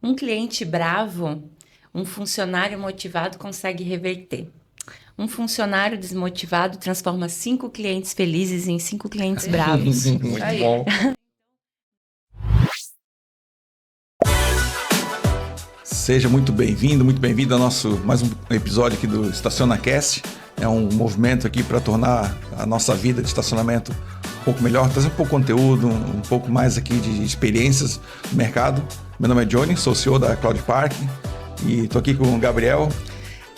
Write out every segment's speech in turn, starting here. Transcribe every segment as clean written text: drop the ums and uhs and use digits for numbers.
Um cliente bravo, um funcionário motivado consegue reverter. Um funcionário desmotivado transforma 5 clientes felizes em 5 clientes bravos. Muito bom. Seja muito bem-vindo ao nosso mais um episódio aqui do EstacionaCast. É um movimento aqui para tornar a nossa vida de estacionamento um pouco melhor, trazer um pouco de conteúdo, um pouco mais aqui de experiências no mercado. Meu nome é Johnny, sou CEO da Cloud Park e estou aqui com o Gabriel.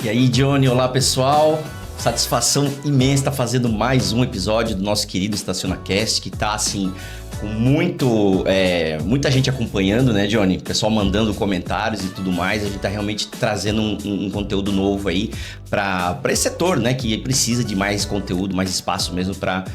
E aí, Johnny, olá pessoal, satisfação imensa estar fazendo mais um episódio do nosso querido EstacionaCast, que tá assim, com muita gente acompanhando, né, Johnny? O pessoal mandando comentários e tudo mais, a gente tá realmente trazendo um conteúdo novo aí para esse setor, né, que precisa de mais conteúdo, mais espaço mesmo para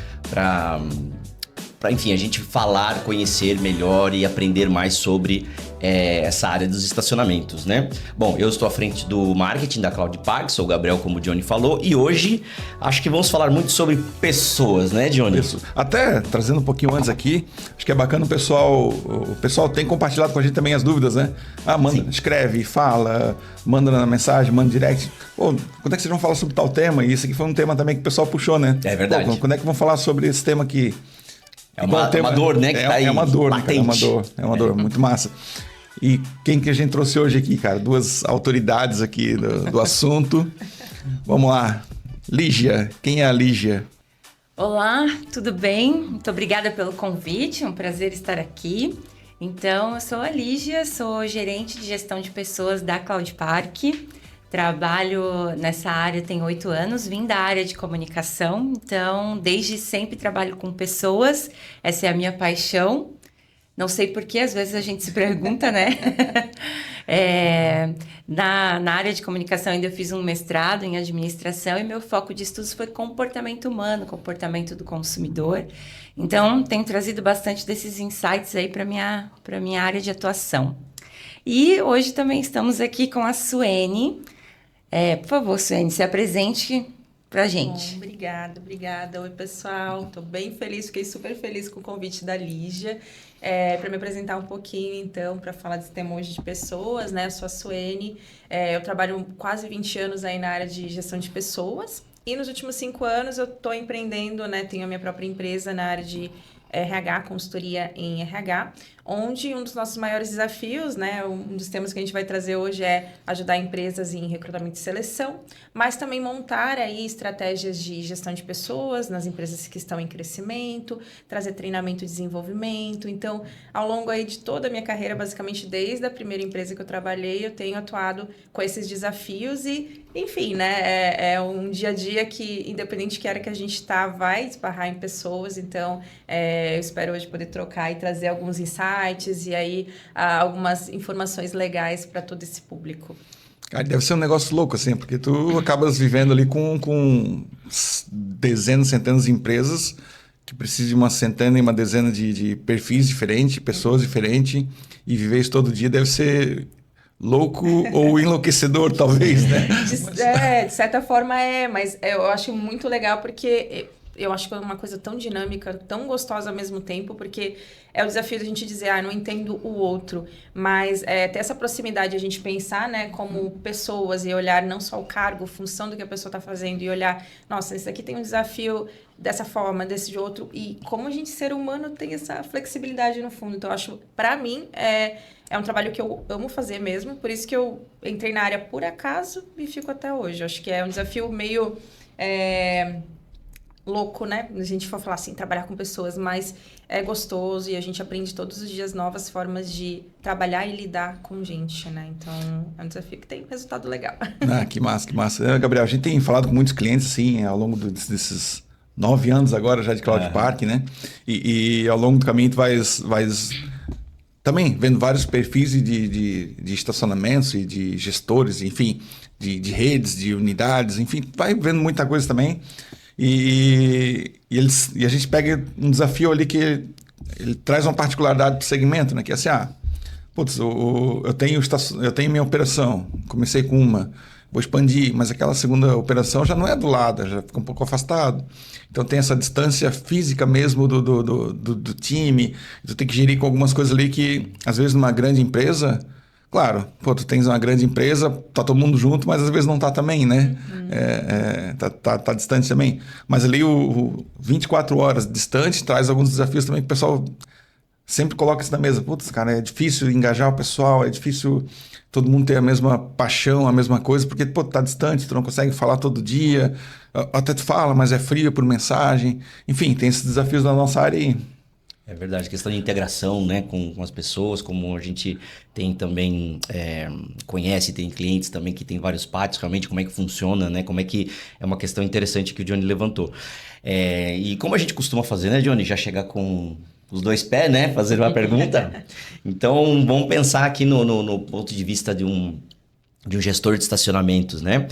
enfim, a gente falar, conhecer melhor e aprender mais sobre essa área dos estacionamentos, né? Bom, eu estou à frente do marketing da Cloud Park, sou o Gabriel, como o Johnny falou, e hoje acho que vamos falar muito sobre pessoas, né, Johnny? Isso. Até trazendo um pouquinho antes aqui, acho que é bacana o pessoal tem compartilhado com a gente também as dúvidas, né? Manda, escreve, fala, manda na mensagem, manda direct. Pô, quando é que vocês vão falar sobre tal tema? E isso aqui foi um tema também que o pessoal puxou, né? É verdade. Pô, quando é que vão falar sobre esse tema aqui? É uma dor, né? Que tá aí, é uma dor, né, cara? É uma dor, muito massa. E quem que a gente trouxe hoje aqui, cara? Duas autoridades aqui do assunto. Vamos lá. Lígia, quem é a Lígia? Olá, tudo bem? Muito obrigada pelo convite, é um prazer estar aqui. Então, eu sou a Lígia, sou gerente de gestão de pessoas da Cloud Park. Trabalho nessa área tem 8 anos, vim da área de comunicação, então desde sempre trabalho com pessoas, essa é a minha paixão. Não sei por que, às vezes a gente se pergunta, né? Na área de comunicação ainda eu fiz um mestrado em administração e meu foco de estudos foi comportamento humano, comportamento do consumidor. Então, tenho trazido bastante desses insights aí para minha área de atuação. E hoje também estamos aqui com a Suene. Por favor, Suene, se apresente pra gente. Bom, obrigada. Oi, pessoal. Estou bem feliz, fiquei super feliz com o convite da Lígia. Para me apresentar um pouquinho, então, para falar desse tema hoje de pessoas, né? Eu sou a Suene, eu trabalho quase 20 anos aí na área de gestão de pessoas. E nos últimos 5 anos eu estou empreendendo, né? Tenho a minha própria empresa na área de RH, consultoria em RH, onde um dos nossos maiores desafios, né, um dos temas que a gente vai trazer hoje é ajudar empresas em recrutamento e seleção, mas também montar aí estratégias de gestão de pessoas nas empresas que estão em crescimento, trazer treinamento e desenvolvimento. Então, ao longo aí de toda a minha carreira, basicamente desde a primeira empresa que eu trabalhei, eu tenho atuado com esses desafios e, enfim, né, é um dia a dia que, independente que área que a gente está, vai esbarrar em pessoas. Então, eu espero hoje poder trocar e trazer alguns insights e aí algumas informações legais para todo esse público. Cara, deve ser um negócio louco, assim, porque tu acabas vivendo ali com dezenas, centenas de empresas que precisam de uma centena e uma dezena de perfis diferentes, pessoas diferentes, e viver isso todo dia deve ser louco ou enlouquecedor, talvez, né? De certa forma mas eu acho muito legal porque eu acho que é uma coisa tão dinâmica, tão gostosa ao mesmo tempo, porque é o desafio da gente dizer, não entendo o outro, mas ter essa proximidade, a gente pensar, né, como pessoas e olhar não só o cargo, função do que a pessoa está fazendo e olhar, nossa, esse aqui tem um desafio dessa forma, desse de outro, e como a gente, ser humano, tem essa flexibilidade no fundo. Então, eu acho, para mim, é um trabalho que eu amo fazer mesmo, por isso que eu entrei na área por acaso e fico até hoje. Eu acho que é um desafio meio louco, né? A gente for falar assim, trabalhar com pessoas, mas é gostoso e a gente aprende todos os dias novas formas de trabalhar e lidar com gente, né? Então, é um desafio que tem resultado legal. Que massa, que massa. Gabriel, a gente tem falado com muitos clientes, assim, ao longo desses 9 anos agora já de Cloud Park, né? E ao longo do caminho tu vais também vendo vários perfis de estacionamentos e de gestores, enfim, de redes, de unidades, enfim, vai vendo muita coisa também. E a gente pega um desafio ali que ele traz uma particularidade para o segmento, né? Que é assim, eu tenho minha operação, comecei com uma, vou expandir, mas aquela segunda operação já não é do lado, já fica um pouco afastado. Então tem essa distância física mesmo do time, tu tem que gerir com algumas coisas ali que, às vezes, numa grande empresa, Claro, pô, tu tens uma grande empresa, tá todo mundo junto, mas às vezes não tá também, né? Tá distante também. Mas ali o 24 horas distante traz alguns desafios também que o pessoal sempre coloca isso na mesa. Putz, cara, é difícil engajar o pessoal, é difícil todo mundo ter a mesma paixão, a mesma coisa, porque, pô, tu tá distante, tu não consegue falar todo dia, até tu fala, mas é frio por mensagem. Enfim, tem esses desafios na nossa área aí. É verdade, questão de integração, né, com as pessoas, como a gente tem também, conhece, tem clientes também que tem vários pátios, realmente como é que funciona, né, como é que é uma questão interessante que o Johnny levantou. E como a gente costuma fazer, né, Johnny, já chegar com os dois pés, né, fazer uma pergunta. Então, vamos pensar aqui no ponto de vista de um gestor de estacionamentos, né,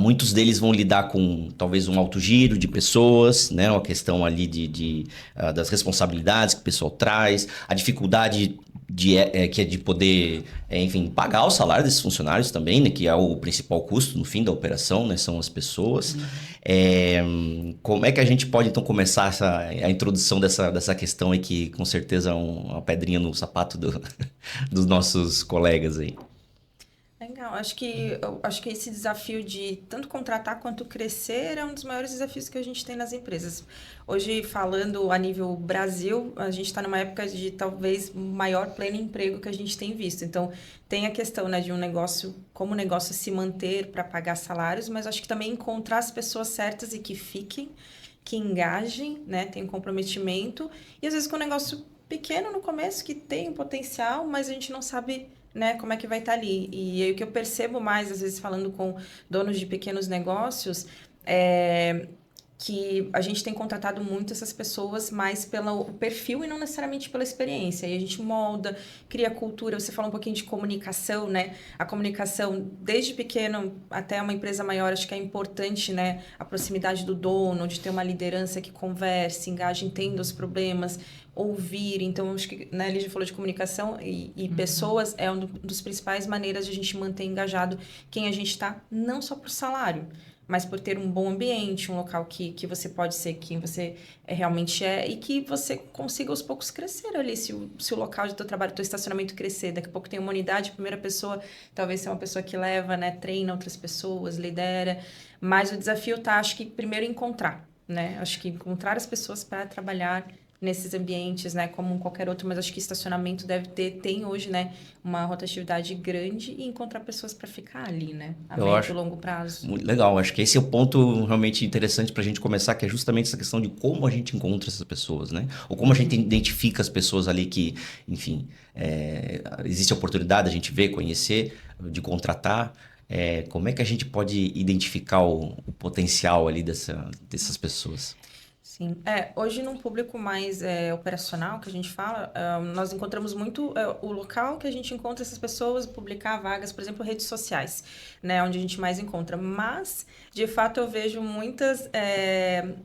muitos deles vão lidar com talvez um alto giro de pessoas, né? Uma questão ali das responsabilidades que o pessoal traz, a dificuldade que é de poder, enfim, pagar o salário desses funcionários também, né? Que é o principal custo no fim da operação, né? São as pessoas. Como é que a gente pode então começar a introdução dessa questão aí que com certeza é uma pedrinha no sapato dos nossos colegas aí? Legal, acho que esse desafio de tanto contratar quanto crescer é um dos maiores desafios que a gente tem nas empresas. Hoje, falando a nível Brasil, a gente está numa época de talvez maior pleno emprego que a gente tem visto. Então, tem a questão, né, de um negócio, como o negócio se manter para pagar salários, mas acho que também encontrar as pessoas certas e que fiquem, que engajem, né, tem comprometimento. E às vezes com um negócio pequeno no começo, que tem um potencial, mas a gente não sabe, né, como é que vai estar ali. E aí o que eu percebo mais, às vezes, falando com donos de pequenos negócios, é que a gente tem contratado muito essas pessoas mais pelo perfil e não necessariamente pela experiência. E a gente molda, cria cultura. Você falou um pouquinho de comunicação, né? A comunicação, desde pequeno até uma empresa maior, acho que é importante, né? A proximidade do dono, de ter uma liderança que converse, engaje, entenda os problemas, ouvir. Então, acho que, né, a Lígia falou de comunicação e pessoas é uma das principais maneiras de a gente manter engajado quem a gente está, não só por salário, mas por ter um bom ambiente, um local que você pode ser quem você realmente é e que você consiga aos poucos crescer ali. Se o local de teu trabalho, teu estacionamento crescer, daqui a pouco tem uma unidade, a primeira pessoa talvez seja uma pessoa que leva, né, treina outras pessoas, lidera. Mas o desafio tá, acho que primeiro encontrar, né? Acho que encontrar as pessoas para trabalhar nesses ambientes, né, como qualquer outro, mas acho que estacionamento tem hoje, né, uma rotatividade grande e encontrar pessoas para ficar ali, né, a médio e longo prazo. Muito legal, acho que esse é o ponto realmente interessante para a gente começar, que é justamente essa questão de como a gente encontra essas pessoas, né, ou como a gente identifica as pessoas ali que, enfim, existe a oportunidade, a gente vê, conhecer, de contratar. Como é que a gente pode identificar o potencial ali dessas pessoas? Sim. Hoje num público mais operacional, que a gente fala, nós encontramos muito o local que a gente encontra essas pessoas, publicar vagas, por exemplo, redes sociais, né, onde a gente mais encontra. Mas, de fato, eu vejo muitas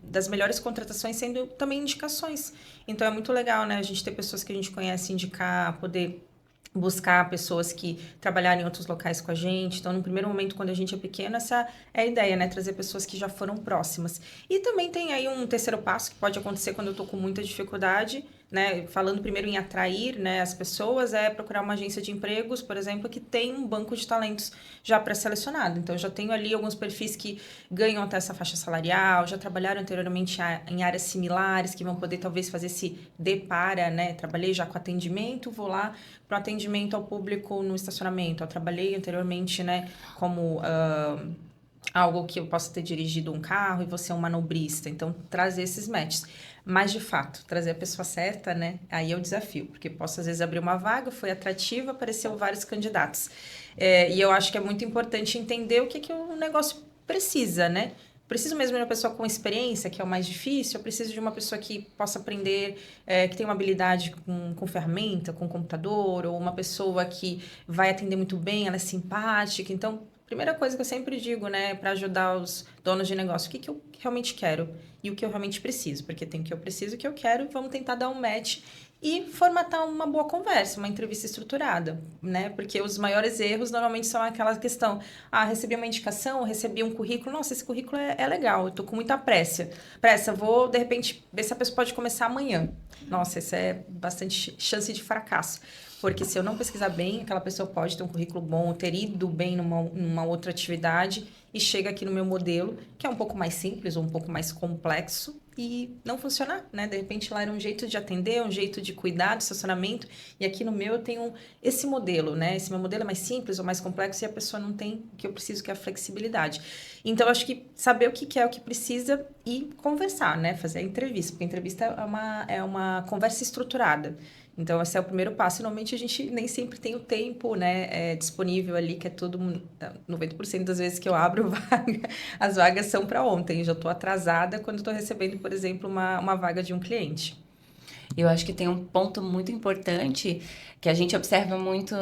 das melhores contratações sendo também indicações. Então, é muito legal, né, a gente ter pessoas que a gente conhece, indicar, poder buscar pessoas que trabalharam em outros locais com a gente. Então, no primeiro momento, quando a gente é pequeno, essa é a ideia, né? Trazer pessoas que já foram próximas. E também tem aí um terceiro passo que pode acontecer quando eu tô com muita dificuldade, né? Falando primeiro em atrair, né, as pessoas, procurar uma agência de empregos, por exemplo, que tem um banco de talentos já pré-selecionado. Então, eu já tenho ali alguns perfis que ganham até essa faixa salarial, já trabalharam anteriormente em áreas similares, que vão poder talvez fazer esse depara, né? Trabalhei já com atendimento, vou lá para o atendimento ao público no estacionamento. Eu trabalhei anteriormente, né, como algo que eu possa ter dirigido um carro e você é um manobrista. Então, trazer esses matches. Mas, de fato, trazer a pessoa certa, né, aí é o desafio. Porque posso, às vezes, abrir uma vaga, foi atrativa, apareceu vários candidatos. E eu acho que é muito importante entender o que o negócio precisa, né? Preciso mesmo de uma pessoa com experiência, que é o mais difícil. Eu preciso de uma pessoa que possa aprender, que tem uma habilidade com ferramenta, com computador, ou uma pessoa que vai atender muito bem, ela é simpática. Então, primeira coisa que eu sempre digo, né, para ajudar os donos de negócio, o que eu realmente quero e o que eu realmente preciso. Porque tem o que eu preciso e o que eu quero, e vamos tentar dar um match e formatar uma boa conversa, uma entrevista estruturada, né? Porque os maiores erros normalmente são aquela questão, recebi uma indicação, recebi um currículo, nossa, esse currículo é legal, eu tô com muita pressa, vou, de repente, ver se a pessoa pode começar amanhã. Nossa, isso é bastante chance de fracasso. Porque se eu não pesquisar bem, aquela pessoa pode ter um currículo bom, ter ido bem numa outra atividade e chega aqui no meu modelo, que é um pouco mais simples ou um pouco mais complexo e não funcionar, né? De repente lá era um jeito de atender, um jeito de cuidar do estacionamento e aqui no meu eu tenho esse modelo, né? Esse meu modelo é mais simples ou mais complexo e a pessoa não tem o que eu preciso, que é a flexibilidade. Então, eu acho que saber o que é o que precisa e conversar, né? Fazer a entrevista, porque a entrevista é uma conversa estruturada. Então, esse é o primeiro passo. E, normalmente, a gente nem sempre tem o tempo, né, disponível ali, que é tudo... 90% das vezes que eu abro vaga, as vagas são para ontem. Eu já estou atrasada quando estou recebendo, por exemplo, uma vaga de um cliente. Eu acho que tem um ponto muito importante que a gente observa muito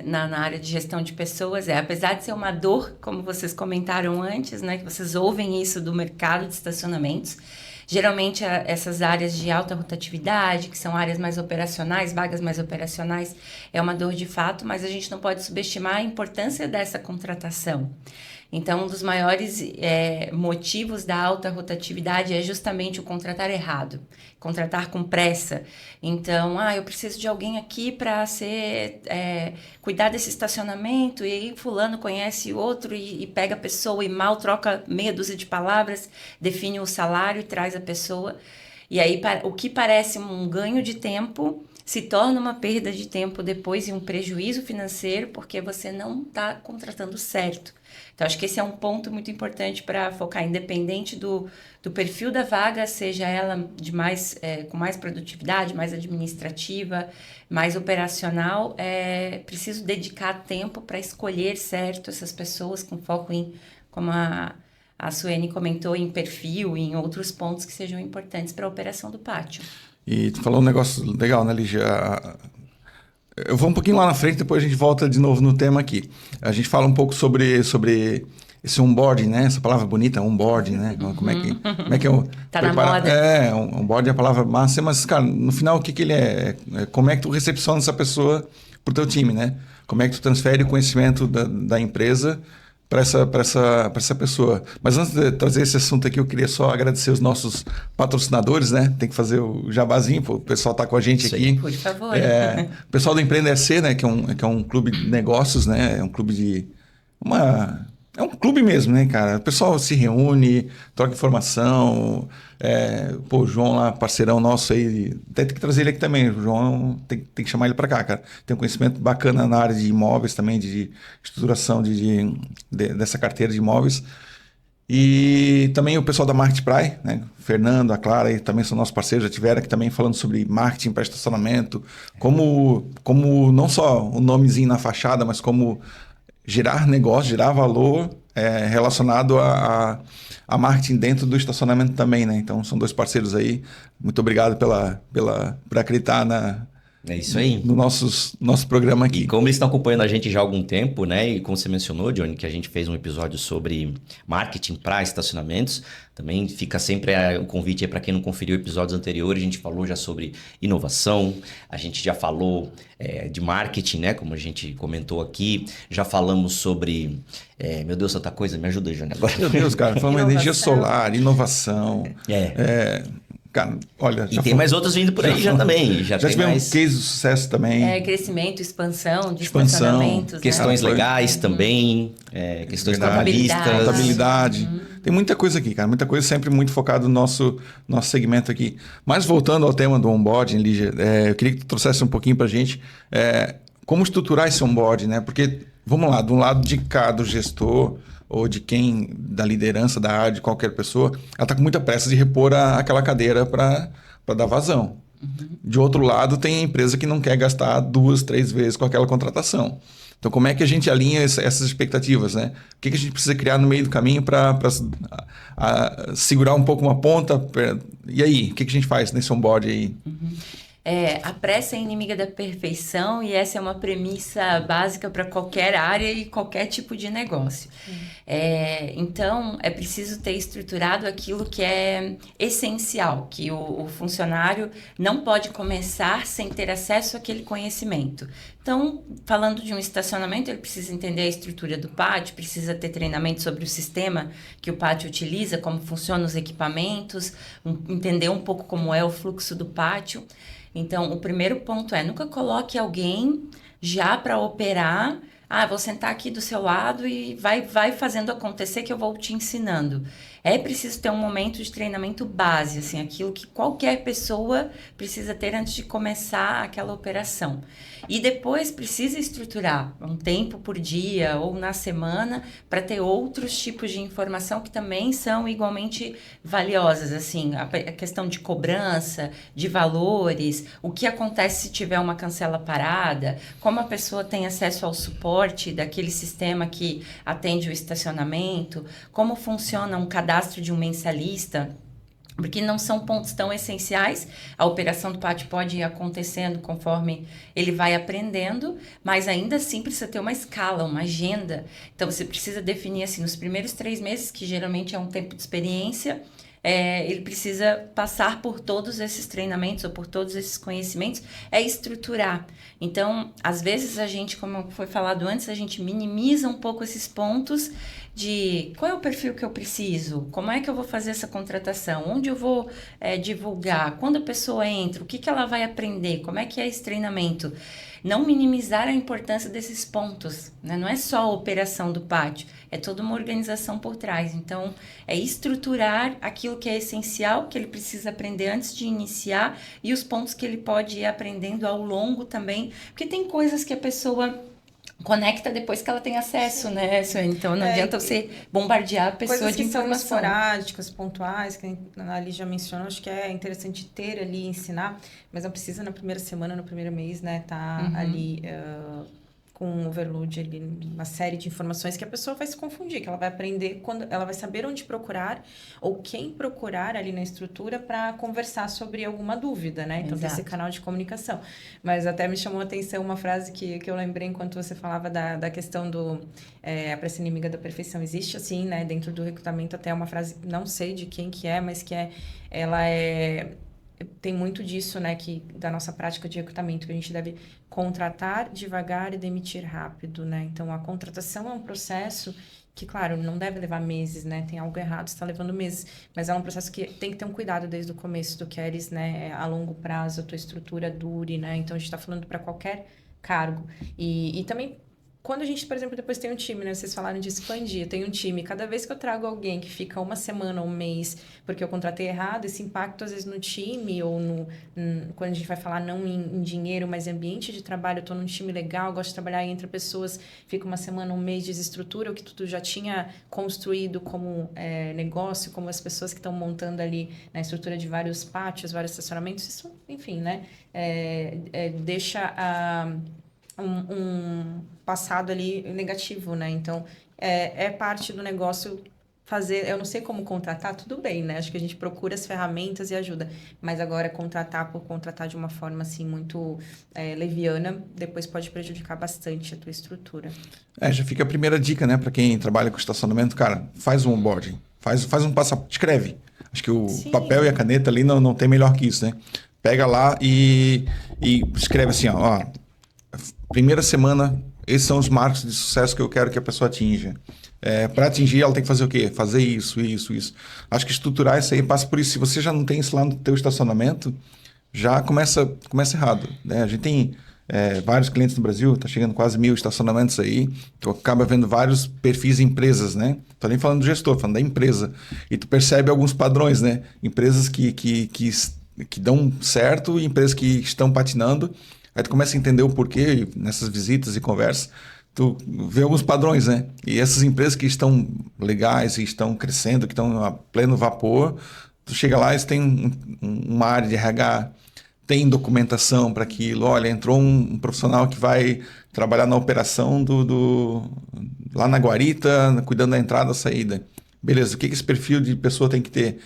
na área de gestão de pessoas, apesar de ser uma dor, como vocês comentaram antes, né, que vocês ouvem isso do mercado de estacionamentos, geralmente essas áreas de alta rotatividade, que são áreas mais operacionais, vagas mais operacionais, é uma dor de fato, mas a gente não pode subestimar a importância dessa contratação. Então, um dos maiores motivos da alta rotatividade é justamente o contratar errado, contratar com pressa. Então, eu preciso de alguém aqui para cuidar desse estacionamento, e aí fulano conhece outro e pega a pessoa e mal troca meia dúzia de palavras, define o salário e traz a pessoa. E aí, o que parece um ganho de tempo se torna uma perda de tempo depois e um prejuízo financeiro, porque você não está contratando certo. Então, acho que esse é um ponto muito importante para focar, independente do perfil da vaga, seja ela com mais produtividade, mais administrativa, mais operacional, preciso dedicar tempo para escolher certo essas pessoas com foco em, como a Suene comentou, em perfil e em outros pontos que sejam importantes para a operação do pátio. E tu falou um negócio legal, né, Lígia? Eu vou um pouquinho lá na frente, depois a gente volta de novo no tema aqui. A gente fala um pouco sobre esse onboarding, né? Essa palavra bonita, onboarding, né? Como é que eu... Tá na moda. Onboarding é a palavra massa, mas, cara, no final, o que ele é? Como é que tu recepciona essa pessoa pro teu time, né? Como é que tu transfere o conhecimento da empresa para essa pessoa. Mas antes de trazer esse assunto aqui, eu queria só agradecer os nossos patrocinadores, né? Tem que fazer o jabazinho, o pessoal tá com a gente isso aqui. Aí, por favor. O pessoal do Empreender SC, né? Que é um clube de negócios, né? É um clube de... É um clube mesmo, né, cara? O pessoal se reúne, troca informação. O João lá, parceirão nosso aí, até tem que trazer ele aqui também. O João tem que chamar ele para cá, cara. Tem um conhecimento bacana na área de imóveis também, de estruturação dessa carteira de imóveis. E também o pessoal da Market Praia, né? O Fernando, a Clara, aí também são nossos parceiros, já estiveram aqui também falando sobre marketing para estacionamento, como não só o nomezinho na fachada, mas como gerar negócio, gerar valor relacionado a marketing dentro do estacionamento também, né? Então, são dois parceiros aí. Muito obrigado por acreditar É isso aí. no nosso programa aqui. E como eles estão acompanhando a gente já há algum tempo, né? E como você mencionou, Johnny, que a gente fez um episódio sobre marketing para estacionamentos. Também fica sempre o convite aí para quem não conferiu episódios anteriores. A gente falou já sobre inovação, a gente já falou de marketing, né? Como a gente comentou aqui. Já falamos sobre... meu Deus, tanta coisa. Me ajuda, Johnny, agora. Meu Deus, cara. Falamos de energia solar, inovação. Cara, olha... E tem mais outros vindo por aí já também. Já tivemos case de sucesso também. Crescimento, expansão de estacionamentos. Questões legais também. Questões trabalhistas. Contabilidade. Tem muita coisa aqui, cara. Muita coisa sempre muito focado no nosso segmento aqui. Mas voltando ao tema do onboarding, Lígia, eu queria que tu trouxesse um pouquinho pra gente como estruturar esse onboarding, né? Porque, vamos lá, de um lado de cá do gestor ou de quem, da liderança da área, de qualquer pessoa, ela está com muita pressa de repor aquela cadeira para dar vazão. Uhum. De outro lado, tem a empresa que não quer gastar 2, 3 vezes com aquela contratação. Então, como é que a gente alinha essas expectativas, né? O que a gente precisa criar no meio do caminho para segurar um pouco uma ponta? E aí, o que a gente faz nesse onboard aí? Uhum. A pressa é inimiga da perfeição e essa é uma premissa básica para qualquer área e qualquer tipo de negócio. Então, é preciso ter estruturado aquilo que é essencial, que o funcionário não pode começar sem ter acesso àquele conhecimento. Então, falando de um estacionamento, ele precisa entender a estrutura do pátio, precisa ter treinamento sobre o sistema que o pátio utiliza, como funcionam os equipamentos, entender um pouco como é o fluxo do pátio. Então, o primeiro ponto nunca coloque alguém já para operar. Vou sentar aqui do seu lado e vai fazendo acontecer que eu vou te ensinando. É preciso ter um momento de treinamento base, assim, aquilo que qualquer pessoa precisa ter antes de começar aquela operação. E depois precisa estruturar um tempo por dia ou na semana para ter outros tipos de informação que também são igualmente valiosas, assim, a questão de cobrança, de valores, o que acontece se tiver uma cancela parada, como a pessoa tem acesso ao suporte daquele sistema que atende o estacionamento, como funciona um cadastro de um mensalista, porque não são pontos tão essenciais. A operação do pátio pode ir acontecendo conforme ele vai aprendendo, mas ainda assim precisa ter uma escala, uma agenda. Então, você precisa definir, assim, nos primeiros 3 meses, que geralmente é um tempo de experiência, ele precisa passar por todos esses treinamentos ou por todos esses conhecimentos, estruturar. Então, às vezes a gente, como foi falado antes, a gente minimiza um pouco esses pontos de qual é o perfil que eu preciso, como é que eu vou fazer essa contratação, onde eu vou divulgar, quando a pessoa entra, o que ela vai aprender, como é que é esse treinamento. Não minimizar a importância desses pontos, né? Não é só a operação do pátio, é toda uma organização por trás. Então, é estruturar aquilo que é essencial, que ele precisa aprender antes de iniciar, e os pontos que ele pode ir aprendendo ao longo também, porque tem coisas que a pessoa conecta depois que ela tem acesso, né? Então, não adianta você bombardear a pessoa coisas de que informação. são esporádicas, pontuais, que a Ali já mencionou, acho que é interessante ter ali, ensinar, mas não precisa na primeira semana, no primeiro mês, né? Ali com um overload ali, uma série de informações que a pessoa vai se confundir, que ela vai aprender, quando ela vai saber onde procurar ou quem procurar ali na estrutura para conversar sobre alguma dúvida, né? Então, tem esse canal de comunicação. Mas até me chamou a atenção uma frase que eu lembrei enquanto você falava da questão a pressa inimiga da perfeição. Existe, assim, né? Dentro do recrutamento até uma frase, não sei de quem que é, mas que tem muito disso, né, da nossa prática de recrutamento, que a gente deve contratar devagar e demitir rápido, né? Então, a contratação é um processo que, claro, não deve levar meses, né? Tem algo errado, está levando meses, mas é um processo que tem que ter um cuidado desde o começo. Tu queres, né, a longo prazo, a tua estrutura dure, né? Então, a gente está falando para qualquer cargo. E também, quando a gente, por exemplo, depois tem um time, né? Vocês falaram de expandir, tem um time. Cada vez que eu trago alguém que fica uma semana, um mês, porque eu contratei errado, esse impacto, às vezes, no time ou quando a gente vai falar não em dinheiro, mas em ambiente de trabalho, eu tô num time legal, gosto de trabalhar entre pessoas, fica uma semana, um mês, desestrutura o que tu já tinha construído como negócio, como as pessoas que estão montando ali na estrutura de vários pátios, vários estacionamentos, isso, enfim, né? Deixa um passado ali negativo, né? Então, é parte do negócio fazer... Eu não sei como contratar, tudo bem, né? Acho que a gente procura as ferramentas e ajuda. Mas agora, contratar por contratar de uma forma, assim, muito leviana, depois pode prejudicar bastante a tua estrutura. Já fica a primeira dica, né? Para quem trabalha com estacionamento, cara, faz um onboarding. Faz um passaporte, escreve. Acho que o papel e a caneta ali não tem melhor que isso, né? Pega lá e escreve assim, ó, primeira semana, esses são os marcos de sucesso que eu quero que a pessoa atinja. Para atingir, ela tem que fazer o quê? Fazer isso. Acho que estruturar isso aí passa por isso. Se você já não tem isso lá no teu estacionamento, já começa errado, né? A gente tem vários clientes no Brasil, tá chegando quase 1.000 estacionamentos aí, tu acaba vendo vários perfis de empresas, né? Tô nem falando do gestor, falando da empresa. E tu percebe alguns padrões, né? Empresas que dão certo e empresas que estão patinando. Aí tu começa a entender o porquê nessas visitas e conversas. Tu vê alguns padrões, né? E essas empresas que estão legais e estão crescendo, que estão a pleno vapor, tu chega lá e eles têm uma área de RH, tem documentação para aquilo. Olha, entrou um profissional que vai trabalhar na operação lá na guarita, cuidando da entrada e saída. Beleza, o que esse perfil de pessoa tem que ter?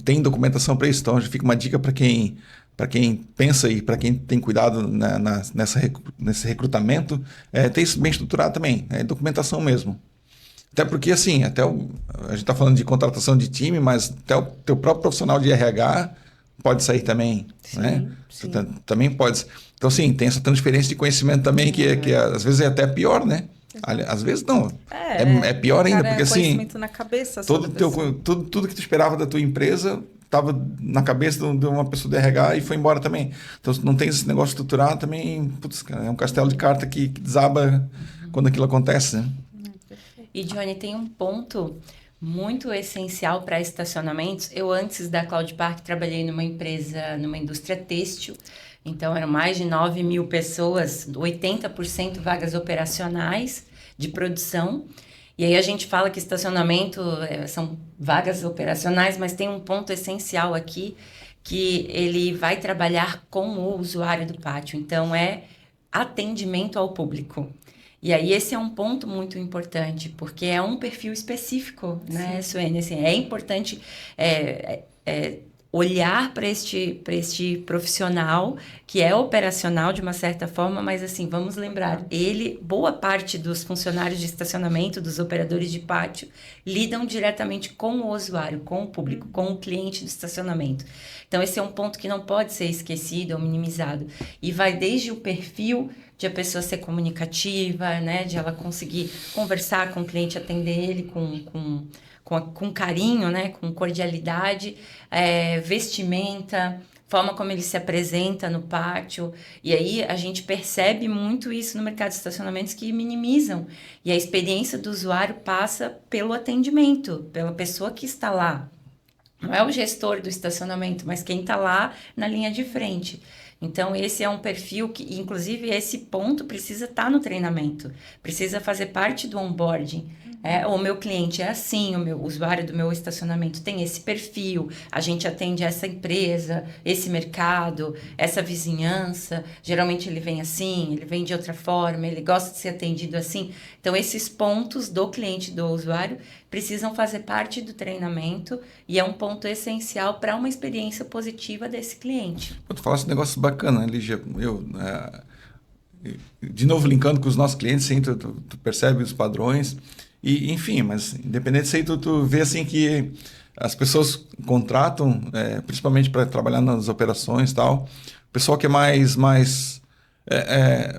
Tem documentação para isso? Então, já fica uma dica para quem para quem pensa e para quem tem cuidado nesse recrutamento, ter isso bem estruturado também, documentação mesmo. Até porque, assim, a gente está falando de contratação de time, mas até o teu próprio profissional de RH pode sair também, sim, né? Sim. Também pode. Então, sim, tem essa transferência de conhecimento também, que às vezes é até pior, né? Às vezes não. É pior ainda, porque assim... conhecimento na cabeça. Tudo que tu esperava da tua empresa estava na cabeça de uma pessoa de RH e foi embora também. Então, se não tem esse negócio estruturado, também, putz, cara, é um castelo de carta que desaba quando aquilo acontece, né? E, Johnny, tem um ponto muito essencial para estacionamentos. Eu, antes da Cloud Park, trabalhei numa empresa, numa indústria têxtil. Então, eram mais de 9 mil pessoas, 80% vagas operacionais de produção. E aí a gente fala que estacionamento são vagas operacionais, mas tem um ponto essencial aqui, que ele vai trabalhar com o usuário do pátio. Então, é atendimento ao público. E aí esse é um ponto muito importante, porque é um perfil específico, né, Suene? Assim, é importante olhar para este profissional que é operacional de uma certa forma, mas assim, vamos lembrar, boa parte dos funcionários de estacionamento, dos operadores de pátio, lidam diretamente com o usuário, com o público, com o cliente do estacionamento. Então esse é um ponto que não pode ser esquecido ou minimizado. E vai desde o perfil de a pessoa ser comunicativa, né, de ela conseguir conversar com o cliente, atender ele com carinho, né, com cordialidade, vestimenta, forma como ele se apresenta no pátio. E aí a gente percebe muito isso no mercado de estacionamentos, que minimizam. E a experiência do usuário passa pelo atendimento, pela pessoa que está lá. Não é o gestor do estacionamento, mas quem está lá na linha de frente. Então, esse é um perfil que, inclusive, esse ponto precisa estar no treinamento, precisa fazer parte do onboarding. O meu cliente é assim, o usuário do meu estacionamento tem esse perfil, a gente atende essa empresa, esse mercado, essa vizinhança. Geralmente ele vem assim, ele vem de outra forma, ele gosta de ser atendido assim. Então, esses pontos do cliente, do usuário, precisam fazer parte do treinamento e é um ponto essencial para uma experiência positiva desse cliente. Tu falaste um negócio bacana, né, Lígia? De novo, linkando com os nossos clientes, sim, tu percebe os padrões. E, enfim, mas independente disso aí, tu vê assim que as pessoas contratam, principalmente para trabalhar nas operações e tal, o pessoal que é mais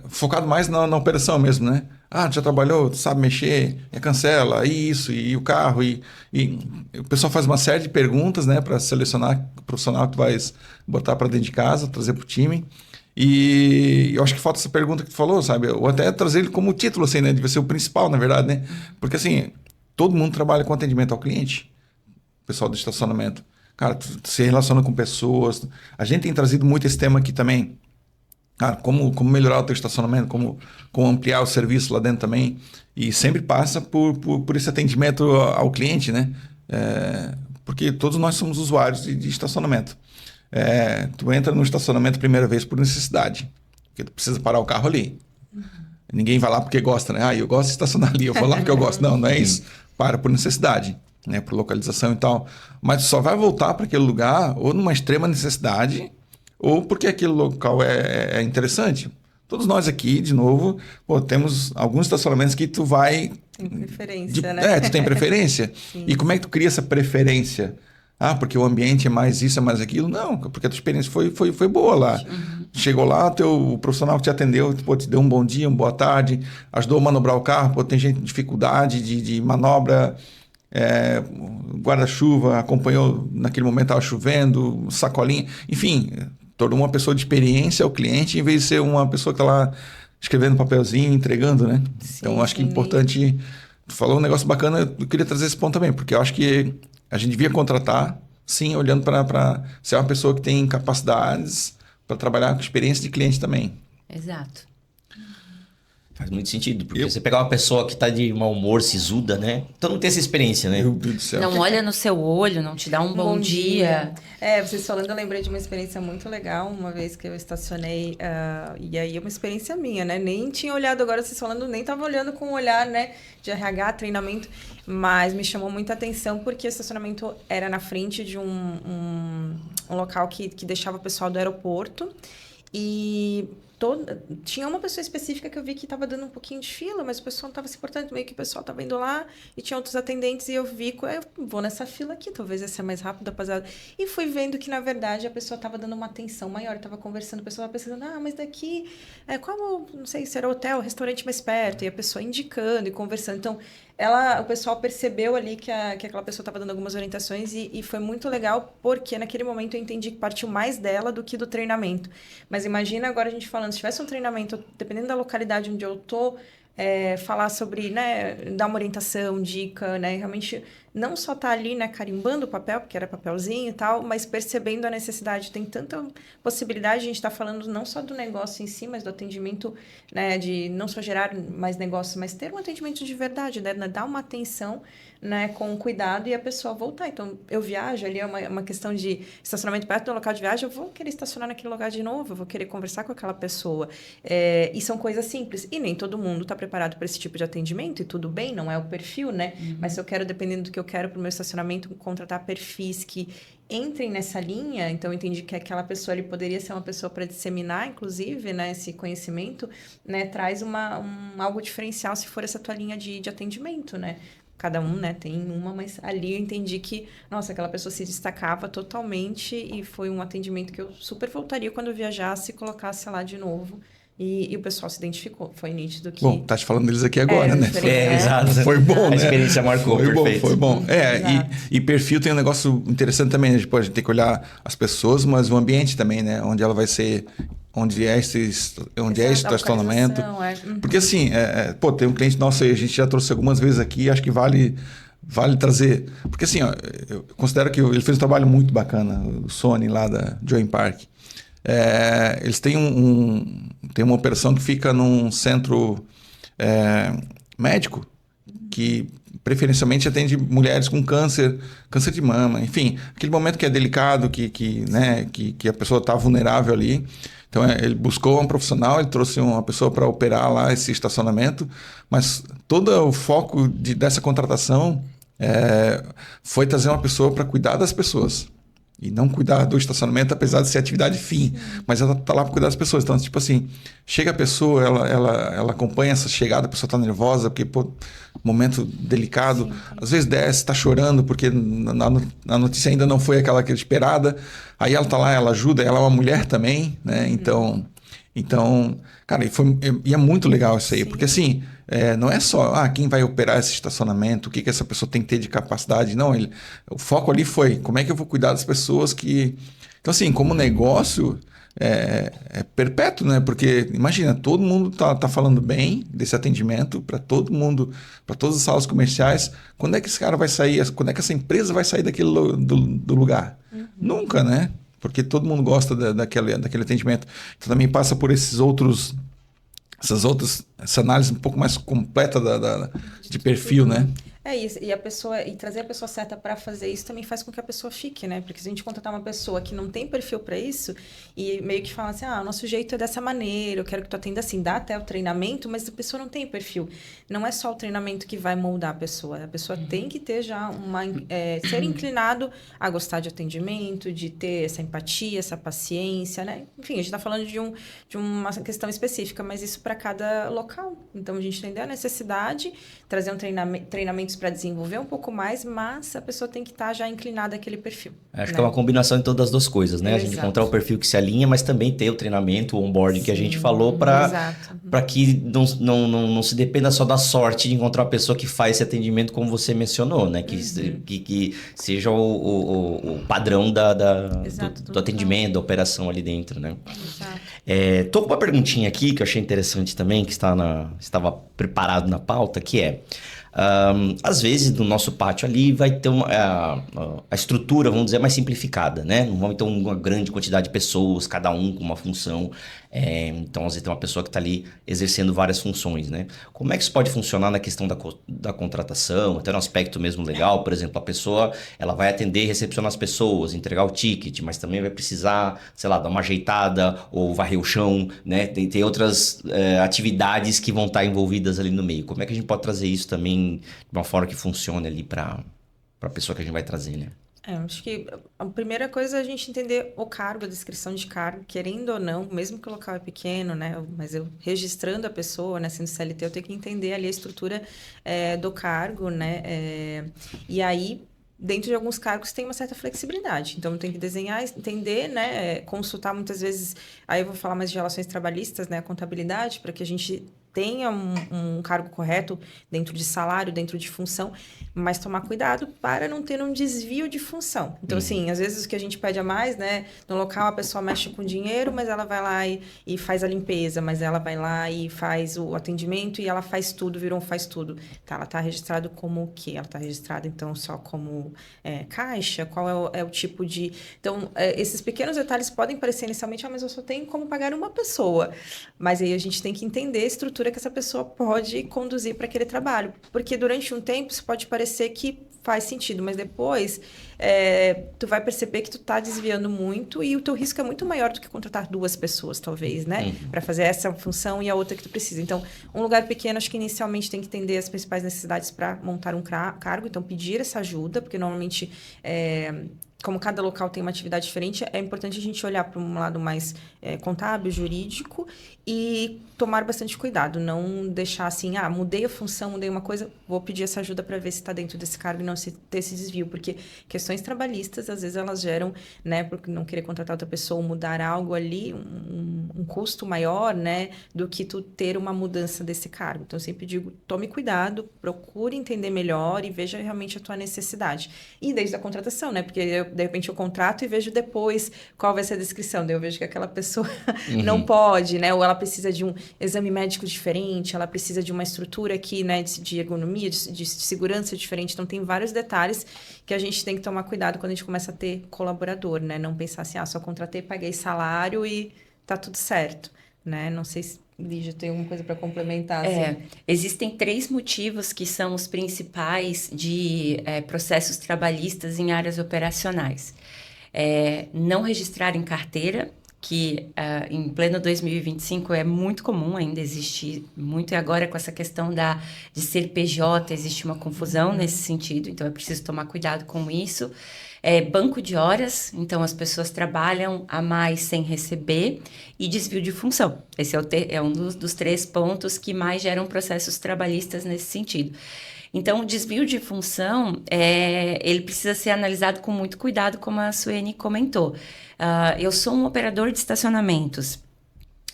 focado mais na operação mesmo, né? Ah, já trabalhou, sabe mexer, cancela, isso, e o carro, e o pessoal faz uma série de perguntas, né, para selecionar o profissional que tu vais botar para dentro de casa, trazer para o time. E eu acho que falta essa pergunta que tu falou, sabe? Ou até trazer ele como título, assim, né? Deve ser o principal, na verdade, né? Porque, assim, todo mundo trabalha com atendimento ao cliente, o pessoal do estacionamento. Cara, tu se relaciona com pessoas. A gente tem trazido muito esse tema aqui também. Cara, como melhorar o teu estacionamento, como ampliar o serviço lá dentro também. E sempre passa por esse atendimento ao cliente, né? Porque todos nós somos usuários de estacionamento. Tu entra no estacionamento a primeira vez por necessidade, porque tu precisa parar o carro ali. Ninguém vai lá porque gosta, né? Eu gosto de estacionar ali, eu vou lá porque eu gosto. Não é isso. Para por necessidade, né? Por localização e tal. Mas tu só vai voltar para aquele lugar ou numa extrema necessidade ou porque aquele local é interessante. Todos nós aqui, de novo, temos alguns estacionamentos que tu vai... Tem preferência, né? Tu tem preferência. E como é que tu cria essa preferência? Ah, porque o ambiente é mais isso, é mais aquilo. Não, porque a tua experiência foi boa lá. Chegou lá, o profissional que te atendeu, te deu um bom dia, uma boa tarde, ajudou a manobrar o carro, tem gente com dificuldade de manobra, guarda-chuva, acompanhou, naquele momento estava chovendo, sacolinha, enfim, tornou uma pessoa de experiência ao cliente, em vez de ser uma pessoa que está lá escrevendo papelzinho, entregando, né? Sim, então, acho que é importante... Tu falou um negócio bacana, eu queria trazer esse ponto também, porque eu acho que a gente devia contratar, sim, olhando para ser uma pessoa que tem capacidades para trabalhar com experiência de cliente também. Exato. Faz muito sentido, porque você pegar uma pessoa que está de mau humor, sisuda, né? Então não tem essa experiência, né? Meu Deus do céu. Não olha no seu olho, não te dá um bom dia. Vocês falando, eu lembrei de uma experiência muito legal, uma vez que eu estacionei, e aí é uma experiência minha, né? Nem tinha olhado, agora vocês falando, nem estava olhando com o olhar, né? De RH, treinamento, mas me chamou muita atenção porque o estacionamento era na frente de um local que deixava o pessoal do aeroporto. E tinha uma pessoa específica que eu vi que estava dando um pouquinho de fila, mas o pessoal não estava se importando, meio que o pessoal estava indo lá e tinha outros atendentes e eu vi, eu vou nessa fila aqui, talvez essa é mais rápida, rapaziada. E fui vendo que, na verdade, a pessoa estava dando uma atenção maior, estava conversando, a pessoa estava pensando, mas daqui, não sei se era hotel, restaurante mais perto, e a pessoa indicando e conversando. Então, o pessoal percebeu ali que aquela pessoa estava dando algumas orientações e foi muito legal, porque naquele momento eu entendi que partiu mais dela do que do treinamento. Mas imagina agora a gente falando, se tivesse um treinamento, dependendo da localidade onde eu tô, falar sobre, né, dar uma orientação, dica, né, realmente não só tá ali, né, carimbando o papel, porque era papelzinho e tal, mas percebendo a necessidade. Tem tanta possibilidade, a gente tá falando não só do negócio em si, mas do atendimento, né, de não só gerar mais negócios, mas ter um atendimento de verdade, né, dar uma atenção, né, com cuidado e a pessoa voltar. Então, eu viajo, ali é uma questão de estacionamento perto do local de viagem, eu vou querer estacionar naquele lugar de novo, eu vou querer conversar com aquela pessoa. E são coisas simples. E nem todo mundo está preparado para esse tipo de atendimento, e tudo bem, não é o perfil, né? Mas se eu quero, dependendo do que eu quero para o meu estacionamento, contratar perfis que entrem nessa linha, então eu entendi que aquela pessoa ali poderia ser uma pessoa para disseminar, inclusive, né, esse conhecimento, né, traz algo diferencial se for essa tua linha de atendimento, né? Cada um, né, tem uma, mas ali eu entendi que, nossa, aquela pessoa se destacava totalmente e foi um atendimento que eu super voltaria quando eu viajasse e colocasse lá de novo. E o pessoal se identificou, foi nítido que... Bom, tá te falando deles aqui agora, né? Exato. Foi bom, né? A experiência marcou, perfeito. Foi bom. E perfil tem um negócio interessante também, né? A gente tem que olhar as pessoas, mas o ambiente também, né? Onde ela vai ser... Onde é esse estacionamento. Porque assim, tem um cliente nosso aí, a gente já trouxe algumas vezes aqui, acho que vale trazer. Porque assim, eu considero que ele fez um trabalho muito bacana, o Sony lá da Join Park. Eles têm tem uma operação que fica num centro médico, que preferencialmente atende mulheres com câncer de mama, enfim, aquele momento que é delicado, que a pessoa está vulnerável ali. Então, ele buscou um profissional, ele trouxe uma pessoa para operar lá esse estacionamento, mas todo o foco dessa contratação foi trazer uma pessoa para cuidar das pessoas. E não cuidar do estacionamento, apesar de ser atividade fim. Mas ela tá lá para cuidar das pessoas. Então, tipo assim, chega a pessoa, ela acompanha essa chegada, a pessoa tá nervosa, porque, momento delicado. Sim. Às vezes desce, tá chorando, porque a notícia ainda não foi aquela que era esperada. Aí ela tá lá, ela ajuda, ela é uma mulher também, né? Então, cara, e é muito legal isso aí. Sim. Porque assim, não é só quem vai operar esse estacionamento, o que essa pessoa tem que ter de capacidade. Não, o foco ali foi como é que eu vou cuidar das pessoas que... Então assim, como negócio, é perpétuo, né? Porque imagina, todo mundo tá falando bem desse atendimento para todo mundo, para todas as salas comerciais. Quando é que esse cara vai sair? Quando é que essa empresa vai sair do lugar? Uhum. Nunca, né? Porque todo mundo gosta daquele atendimento. Então também passa por essa análise um pouco mais completa de perfil, né? Isso, e trazer a pessoa certa para fazer isso também faz com que a pessoa fique, né? Porque se a gente contratar uma pessoa que não tem perfil para isso e meio que fala assim, o nosso jeito é dessa maneira, eu quero que tu atenda assim, dá até o treinamento, mas a pessoa não tem perfil. Não é só o treinamento que vai moldar a pessoa tem que ter já ser inclinado a gostar de atendimento, de ter essa empatia, essa paciência, né? Enfim, a gente está falando de uma questão específica, mas isso para cada local. Então, a gente entender a necessidade, trazer treinamentos para desenvolver um pouco mais, mas a pessoa tem que estar já inclinada àquele perfil. Acho que é uma combinação de todas as duas coisas, né? Exato. A gente encontrar o perfil que se alinha, mas também ter o treinamento, o onboarding que a gente falou para que não se dependa só da sorte de encontrar uma pessoa que faz esse atendimento como você mencionou, né? Que seja o padrão do atendimento, da operação ali dentro, né? Exato. Tô com uma perguntinha aqui que eu achei interessante também, que estava preparado na pauta, que é... às vezes no nosso pátio ali vai ter a estrutura, vamos dizer, mais simplificada, né? Não vamos ter uma grande quantidade de pessoas, cada um com uma função. Então, às vezes tem uma pessoa que está ali exercendo várias funções, né? Como é que isso pode funcionar na questão da contratação, até no aspecto mesmo legal? Por exemplo, a pessoa ela vai atender e recepcionar as pessoas, entregar o ticket, mas também vai precisar, sei lá, dar uma ajeitada ou varrer o chão, né? Tem outras atividades que vão estar envolvidas ali no meio. Como é que a gente pode trazer isso também de uma forma que funcione ali para a pessoa que a gente vai trazer, né? Acho que a primeira coisa é a gente entender o cargo, a descrição de cargo, querendo ou não, mesmo que o local é pequeno, né? Mas eu registrando a pessoa, né? Sendo CLT, eu tenho que entender ali a estrutura do cargo, né? E aí, dentro de alguns cargos, tem uma certa flexibilidade. Então, eu tenho que desenhar, entender, né? Consultar muitas vezes, aí eu vou falar mais de relações trabalhistas, né? A contabilidade, para que a gente tenha um cargo correto dentro de salário, dentro de função, mas tomar cuidado para não ter um desvio de função. Então, assim, às vezes o que a gente pede a mais, né? No local a pessoa mexe com dinheiro, mas ela vai lá e faz a limpeza, mas ela vai lá e faz o atendimento e ela faz tudo, virou um faz tudo. Tá, ela está registrada como o quê? Ela está registrada, então, só como caixa? Qual é o tipo de... Então, esses pequenos detalhes podem parecer inicialmente, mas eu só tenho como pagar uma pessoa. Mas aí a gente tem que entender a estrutura que essa pessoa pode conduzir para aquele trabalho. Porque durante um tempo isso pode parecer que faz sentido, mas depois tu vai perceber que tu tá desviando muito e o teu risco é muito maior do que contratar 2 pessoas, talvez, né? Para fazer essa função e a outra que tu precisa. Então, um lugar pequeno, acho que inicialmente tem que entender as principais necessidades para montar um cargo, então pedir essa ajuda, porque normalmente... como cada local tem uma atividade diferente, é importante a gente olhar para um lado mais contábil, jurídico e tomar bastante cuidado. Não deixar assim, mudei a função, mudei uma coisa, vou pedir essa ajuda para ver se está dentro desse cargo e não ter esse desvio. Porque questões trabalhistas, às vezes, elas geram, né, por não querer contratar outra pessoa ou mudar algo ali, um custo maior, né, do que tu ter uma mudança desse cargo. Então, eu sempre digo, tome cuidado, procure entender melhor e veja realmente a tua necessidade. E desde a contratação, né, porque de repente eu contrato e vejo depois qual vai ser a descrição. Daí eu vejo que aquela pessoa não pode, né? Ou ela precisa de um exame médico diferente, ela precisa de uma estrutura aqui, né? De ergonomia, de segurança diferente. Então, tem vários detalhes que a gente tem que tomar cuidado quando a gente começa a ter colaborador, né? Não pensar assim, só contratei, paguei salário e tá tudo certo, né? Não sei se... Lígia, tem alguma coisa para complementar? Assim? Existem 3 motivos que são os principais de processos trabalhistas em áreas operacionais. Não registrar em carteira, que em pleno 2025 é muito comum, ainda existe muito, e agora com essa questão de ser PJ, existe uma confusão nesse sentido, então é preciso tomar cuidado com isso. Banco de horas, então as pessoas trabalham a mais sem receber, e desvio de função. Esse é um dos 3 pontos que mais geram processos trabalhistas nesse sentido. Então, o desvio de função, ele precisa ser analisado com muito cuidado, como a Suene comentou. Eu sou um operador de estacionamentos.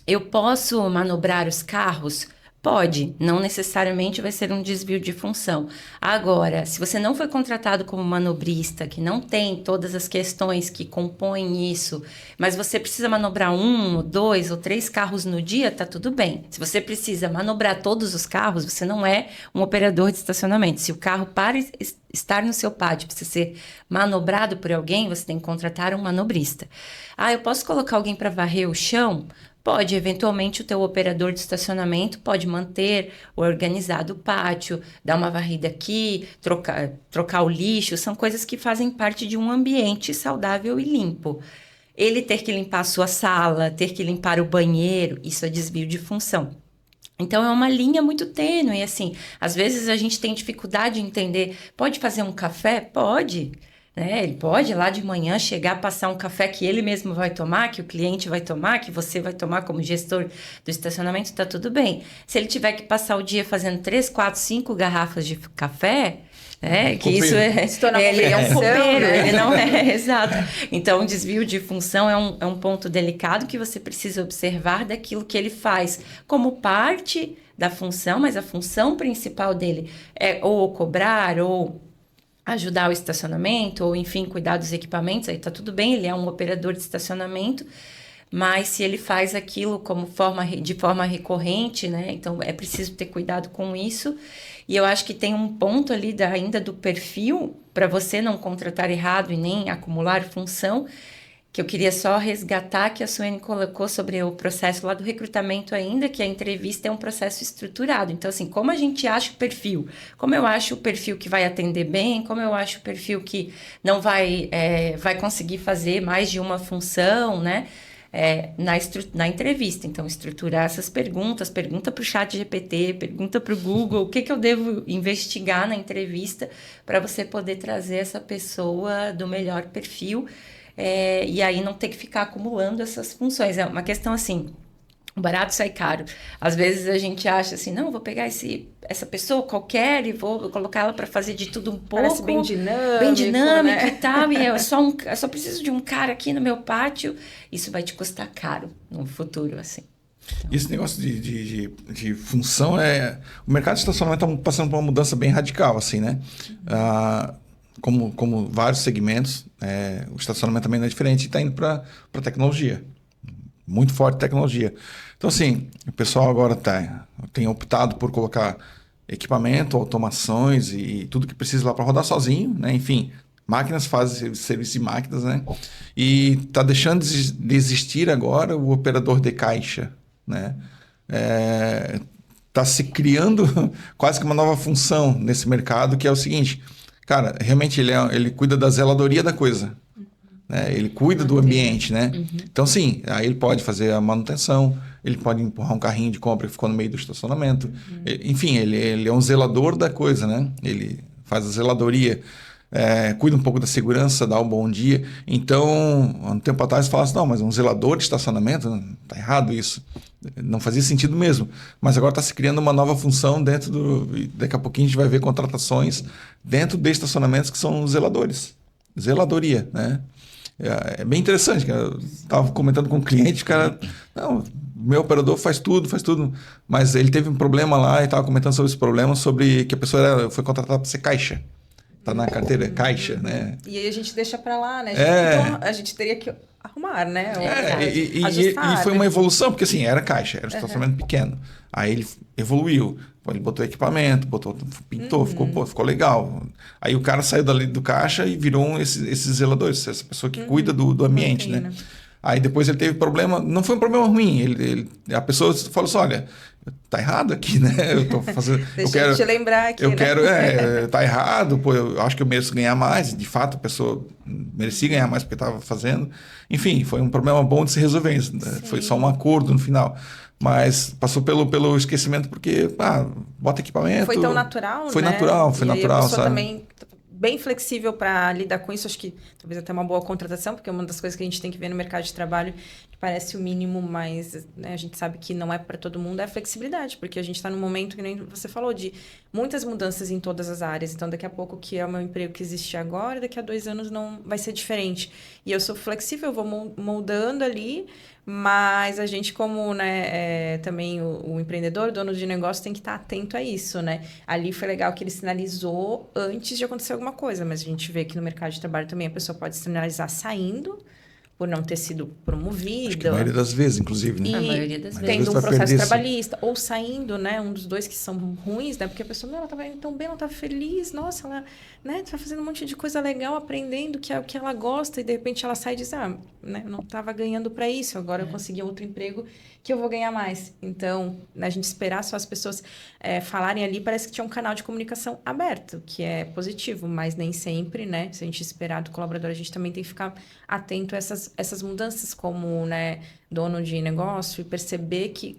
Eu posso manobrar os carros? Pode, não necessariamente vai ser um desvio de função. Agora, se você não foi contratado como manobrista, que não tem todas as questões que compõem isso, mas você precisa manobrar 1, 2 ou 3 carros no dia, tá tudo bem. Se você precisa manobrar todos os carros, você não é um operador de estacionamento. Se o carro para estar no seu pátio, precisa ser manobrado por alguém, você tem que contratar um manobrista. Eu posso colocar alguém para varrer o chão? Pode, eventualmente, o teu operador de estacionamento pode manter organizado o pátio, dar uma varrida aqui, trocar o lixo, são coisas que fazem parte de um ambiente saudável e limpo. Ele ter que limpar a sua sala, ter que limpar o banheiro, isso é desvio de função. Então, é uma linha muito tênue, assim, às vezes a gente tem dificuldade de entender, pode fazer um café? Pode. Ele pode lá de manhã chegar, passar um café que ele mesmo vai tomar, que o cliente vai tomar, que você vai tomar como gestor do estacionamento, tá tudo bem. Se ele tiver que passar o dia fazendo 3, 4, 5 garrafas de café, que isso ele é um copeiro, né? Ele não é, exato. Então, o desvio de função é um ponto delicado que você precisa observar daquilo que ele faz como parte da função, mas a função principal dele é ou cobrar, ou ajudar o estacionamento, ou enfim, cuidar dos equipamentos, aí tá tudo bem, ele é um operador de estacionamento, mas se ele faz aquilo de forma recorrente, né, então é preciso ter cuidado com isso, e eu acho que tem um ponto ali ainda do perfil, para você não contratar errado e nem acumular função, que eu queria só resgatar, que a Suene colocou sobre o processo lá do recrutamento ainda, que a entrevista é um processo estruturado. Então, assim, como a gente acha o perfil? Como eu acho o perfil que vai atender bem? Como eu acho o perfil que não vai conseguir fazer mais de uma função, né? na entrevista. Então, estruturar essas perguntas, pergunta para o chat GPT, pergunta para o Google, o que eu devo investigar na entrevista para você poder trazer essa pessoa do melhor perfil, e aí não ter que ficar acumulando essas funções. É uma questão assim, o barato sai caro. Às vezes a gente acha assim, não, vou pegar essa pessoa qualquer e vou colocar ela para fazer de tudo um pouco. Parece bem dinâmico, né? E tal. E eu só preciso de um cara aqui no meu pátio. Isso vai te custar caro no futuro, assim. Então... Esse negócio de função o mercado de estacionamento está passando por uma mudança bem radical, assim, né? Como vários segmentos, o estacionamento também não é diferente e está indo para tecnologia. Muito forte tecnologia. Então, assim, o pessoal agora tem optado por colocar equipamento, automações e tudo que precisa lá para rodar sozinho, né? Enfim, máquinas fazem serviço de máquinas, né? E está deixando de existir agora o operador de caixa, né? Está se criando quase que uma nova função nesse mercado, que é o seguinte, cara, realmente ele cuida da zeladoria da coisa. Ele cuida do ambiente, né? Uhum. Então, sim, aí ele pode fazer a manutenção, ele pode empurrar um carrinho de compra que ficou no meio do estacionamento. Uhum. Enfim, ele é um zelador da coisa, né? Ele faz a zeladoria, cuida um pouco da segurança, dá um bom dia. Então, há um tempo atrás, falava assim, não, mas um zelador de estacionamento, tá errado isso. Não fazia sentido mesmo. Mas agora está se criando uma nova função dentro daqui a pouquinho a gente vai ver contratações dentro de estacionamentos que são zeladores. Zeladoria, né? É bem interessante, cara. Eu estava comentando com um cliente, o cara, não, meu operador faz tudo, mas ele teve um problema lá e estava comentando sobre esse problema, sobre que a pessoa foi contratada para ser caixa. Tá na carteira caixa, né? E aí a gente deixa para lá, né? Então, a gente teria que arrumar, né? E foi uma evolução, porque assim, era caixa, era um estacionamento pequeno. Aí ele evoluiu, ele botou equipamento, pintou, ficou legal. Aí o cara saiu dali do caixa e virou esses zeladores, essa pessoa que cuida do ambiente, né? Aí depois ele teve problema, não foi um problema ruim, a pessoa falou assim, olha, tá errado aqui, né? Eu tô fazendo... Deixa eu te lembrar aqui, tá errado, eu acho que eu mereço ganhar mais, de fato a pessoa merecia ganhar mais porque estava fazendo. Enfim, foi um problema bom de se resolver, foi só um acordo no final. Mas passou pelo esquecimento porque, bota equipamento... Foi tão natural, foi né? Natural, a pessoa sabe? Também bem flexível para lidar com isso, acho que talvez até uma boa contratação, porque uma das coisas que a gente tem que ver no mercado de trabalho, que parece o mínimo, mas a gente sabe que não é para todo mundo, é a flexibilidade, porque a gente está num momento, que nem você falou, de muitas mudanças em todas as áreas, então daqui a pouco que é o meu emprego que existe agora, daqui a 2 anos não vai ser diferente. E eu sou flexível, eu vou moldando ali, mas a gente como, também o empreendedor, o dono de negócio, tem que estar atento a isso, né? Ali foi legal que ele sinalizou antes de acontecer alguma coisa, mas a gente vê que no mercado de trabalho também a pessoa pode sinalizar saindo, por não ter sido promovido. Acho que a maioria das vezes, inclusive, né? A maioria das vezes. Tendo um processo trabalhista, ou saindo, né? Um dos dois que são ruins, né? Porque a pessoa, ela estava indo tão bem, ela estava feliz, nossa, ela tá fazendo um monte de coisa legal, aprendendo o que ela gosta, e de repente ela sai e diz, eu não estava ganhando para isso, agora eu consegui outro emprego que eu vou ganhar mais. Então, a gente esperar só as pessoas falarem ali, parece que tinha um canal de comunicação aberto, que é positivo, mas nem sempre, né? Se a gente esperar do colaborador, a gente também tem que ficar atento a essas mudanças como, dono de negócio e perceber que,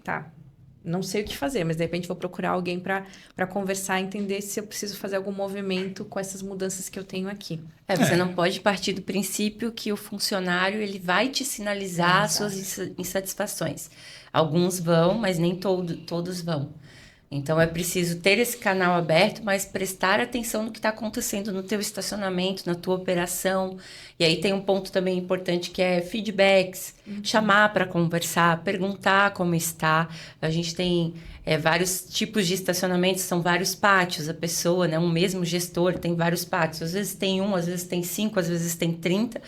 não sei o que fazer, mas de repente vou procurar alguém para conversar, entender se eu preciso fazer algum movimento com essas mudanças que eu tenho aqui. Você não pode partir do princípio que o funcionário ele vai te sinalizar as suas insatisfações. Alguns vão, mas nem todos vão. Então, é preciso ter esse canal aberto, mas prestar atenção no que está acontecendo no teu estacionamento, na tua operação. E aí tem um ponto também importante que é feedbacks, chamar para conversar, perguntar como está. A gente tem vários tipos de estacionamentos, são vários pátios. A pessoa, um mesmo gestor tem vários pátios. Às vezes tem 1, às vezes tem 5, às vezes tem 30.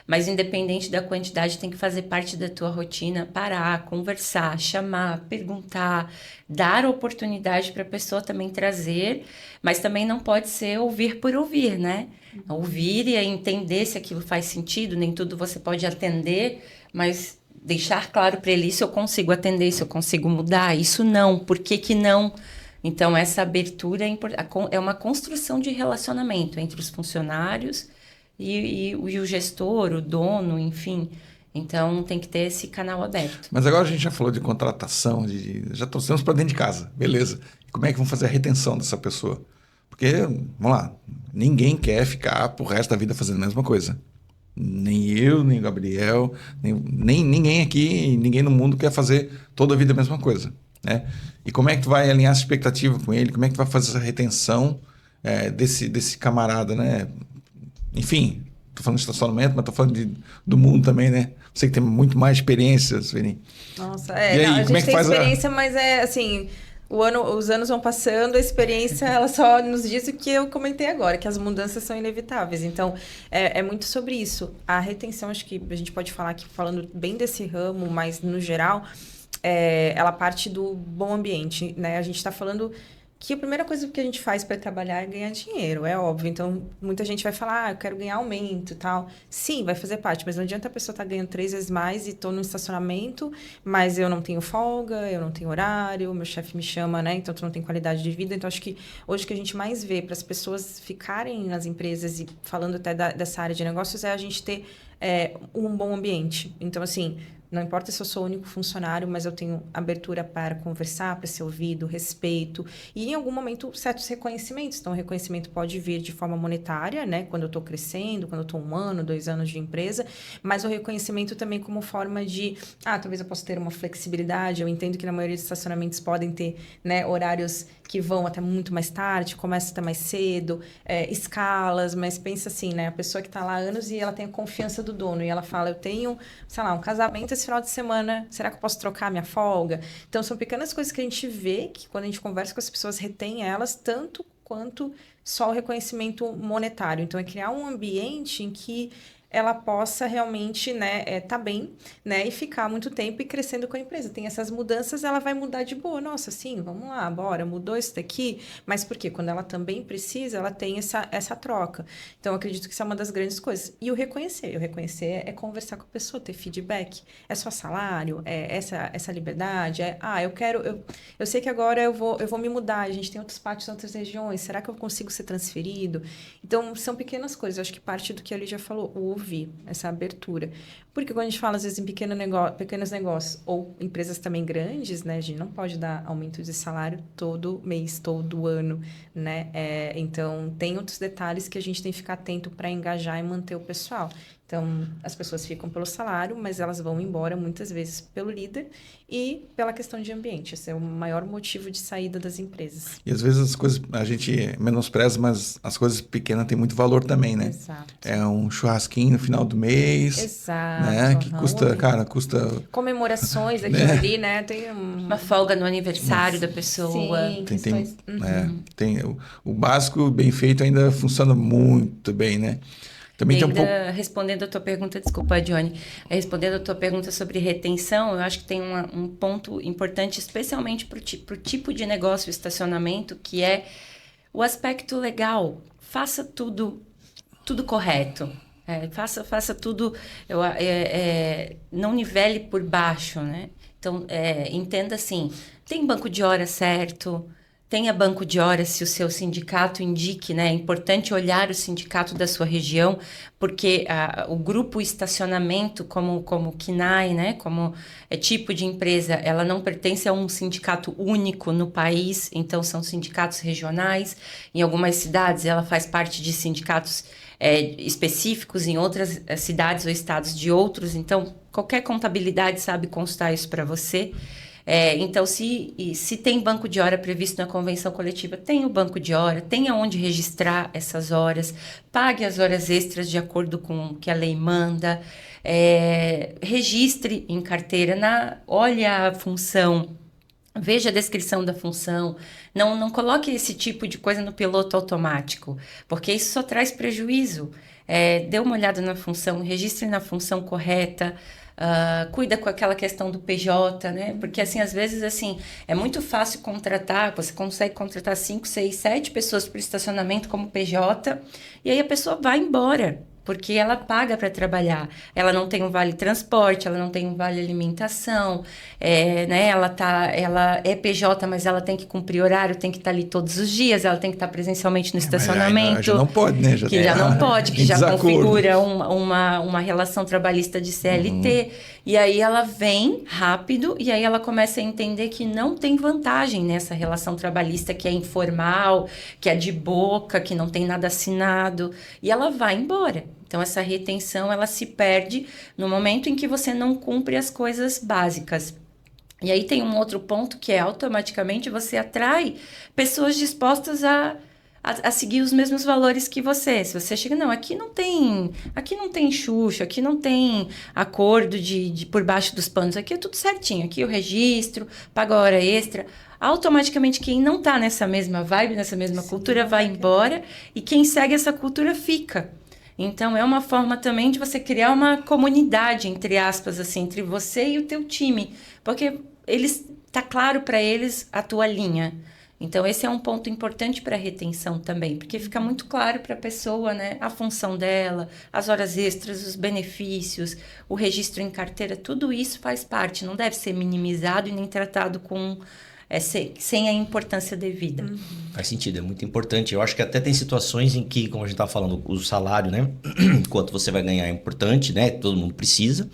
Mas independente da quantidade, tem que fazer parte da tua rotina, parar, conversar, chamar, perguntar, dar oportunidade para a pessoa também trazer, mas também não pode ser ouvir por ouvir, né? Ouvir e entender se aquilo faz sentido, nem tudo você pode atender, mas deixar claro para ele, isso eu consigo atender, isso eu consigo mudar, isso não, por que não? Então, essa abertura é uma construção de relacionamento entre os funcionários e o gestor, o dono, enfim. Então, tem que ter esse canal aberto. Mas agora a gente já falou de contratação, já trouxemos para dentro de casa, beleza. Como é que vão fazer a retenção dessa pessoa? Porque, vamos lá, ninguém quer ficar pro resto da vida fazendo a mesma coisa. Nem eu, nem o Gabriel, nem ninguém aqui, ninguém no mundo quer fazer toda a vida a mesma coisa, né? E como é que tu vai alinhar essa expectativa com ele? Como é que tu vai fazer essa retenção desse camarada, né? Enfim, tô falando de estacionamento, mas tô falando do mundo também, né? Você que tem muito mais experiência, Sueli. Nossa, E aí, não, a como é gente que tem faz experiência, mas é assim, os anos vão passando, a experiência ela só nos diz o que eu comentei agora, que as mudanças são inevitáveis. Então, é muito sobre isso. A retenção, acho que a gente pode falar aqui, falando bem desse ramo, mas no geral, ela parte do bom ambiente, né? A gente está falando que a primeira coisa que a gente faz para trabalhar é ganhar dinheiro, é óbvio. Então, muita gente vai falar, eu quero ganhar aumento e tal. Sim, vai fazer parte, mas não adianta a pessoa estar ganhando 3 vezes mais e estou no estacionamento, mas eu não tenho folga, eu não tenho horário, meu chefe me chama, né? Então, tu não tem qualidade de vida. Então, acho que hoje o que a gente mais vê para as pessoas ficarem nas empresas e falando até dessa área de negócios é a gente ter um bom ambiente. Então, assim, não importa se eu sou o único funcionário, mas eu tenho abertura para conversar, para ser ouvido, respeito. E, em algum momento, certos reconhecimentos. Então, o reconhecimento pode vir de forma monetária, né? Quando eu estou crescendo, quando eu estou 1 ano, 2 anos de empresa. Mas o reconhecimento também como forma de... talvez eu possa ter uma flexibilidade. Eu entendo que na maioria dos estacionamentos podem ter, né, horários que vão até muito mais tarde, começa até mais cedo, escalas. Mas pensa assim, né? A pessoa que está lá há anos e ela tem a confiança do dono. E ela fala, eu tenho, sei lá, um casamento esse final de semana, será que eu posso trocar minha folga? Então, são pequenas coisas que a gente vê que quando a gente conversa com as pessoas, retém elas tanto quanto só o reconhecimento monetário. Então, é criar um ambiente em que ela possa realmente, né, tá bem, né, e ficar muito tempo e crescendo com a empresa. Tem essas mudanças, ela vai mudar de boa. Nossa, sim, vamos lá, bora, mudou isso daqui. Mas por quê? Quando ela também precisa, ela tem essa troca. Então, eu acredito que isso é uma das grandes coisas. E o reconhecer. O reconhecer é conversar com a pessoa, ter feedback. É só salário? É essa liberdade? Eu sei que agora eu vou me mudar. A gente tem outros pátios em outras regiões. Será que eu consigo ser transferido? Então, são pequenas coisas. Eu acho que parte do que a Lígia falou, ouvir, essa abertura. Porque quando a gente fala, às vezes, em pequenos negócios ou empresas também grandes, né? A gente não pode dar aumento de salário todo mês, todo ano, né? Então, tem outros detalhes que a gente tem que ficar atento para engajar e manter o pessoal. Então, as pessoas ficam pelo salário, mas elas vão embora muitas vezes pelo líder e pela questão de ambiente. Esse é o maior motivo de saída das empresas. E às vezes as coisas a gente menospreza, mas as coisas pequenas têm muito valor também, né? Exato. É um churrasquinho no final do mês. Exato. Né? Que custa... Comemorações aqui ali, né? Tem uma folga no aniversário da pessoa. Sim, tem o básico bem feito ainda funciona muito bem, né? Também tem um pouco... Respondendo a tua pergunta, desculpa, Johnny, respondendo a tua pergunta sobre retenção, eu acho que tem um ponto importante, especialmente para o tipo de negócio, estacionamento, que é o aspecto legal. Faça tudo correto. Faça tudo, não nivele por baixo, né? Então, entenda assim, tem banco de hora certo, tenha banco de horas se o seu sindicato indique, né? É importante olhar o sindicato da sua região, porque o grupo estacionamento, como KNAI, né? Como tipo de empresa, ela não pertence a um sindicato único no país, então são sindicatos regionais. Em algumas cidades, ela faz parte de sindicatos específicos, em outras cidades ou estados de outros. Então, qualquer contabilidade sabe constar isso para você. Então, se tem banco de hora previsto na convenção coletiva, tem o banco de hora, tem aonde registrar essas horas, pague as horas extras de acordo com o que a lei manda, registre em carteira, olhe a função, veja a descrição da função, não coloque esse tipo de coisa no piloto automático, porque isso só traz prejuízo. Dê uma olhada na função, registre na função correta, cuida com aquela questão do PJ, né? Porque, assim, às vezes, assim, é muito fácil contratar, você consegue contratar 5, 6, 7 pessoas para o estacionamento como PJ, e aí a pessoa vai embora. porque ela paga para trabalhar. Ela não tem um vale transporte, ela não tem um vale alimentação, né? Ela é PJ, mas ela tem que cumprir horário, tem que estar ali todos os dias, ela tem que estar presencialmente no estacionamento. Já não pode, né? Já não pode, que já configura uma relação trabalhista de CLT. E aí ela vem rápido e aí ela começa a entender que não tem vantagem nessa relação trabalhista que é informal, que é de boca, que não tem nada assinado. E ela vai embora. Então, essa retenção, ela se perde no momento em que você não cumpre as coisas básicas. E aí tem um outro ponto que é automaticamente você atrai pessoas dispostas a seguir os mesmos valores que você. Se você chega, não, aqui não tem xuxa, aqui não tem acordo de por baixo dos panos, aqui é tudo certinho, aqui eu registro, pago a hora extra. Automaticamente quem não está nessa mesma vibe, nessa mesma cultura, vai embora e quem segue essa cultura fica. Então, é uma forma também de você criar uma comunidade, entre aspas, assim, entre você e o teu time, porque tá claro para eles a tua linha. Então, esse é um ponto importante para a retenção também, porque fica muito claro para a pessoa, né, a função dela, as horas extras, os benefícios, o registro em carteira, tudo isso faz parte, não deve ser minimizado e nem tratado com, sem a importância devida. Faz sentido, é muito importante. Eu acho que até tem situações em que, como a gente estava falando, o salário, né, quanto você vai ganhar é importante, né, todo mundo precisa,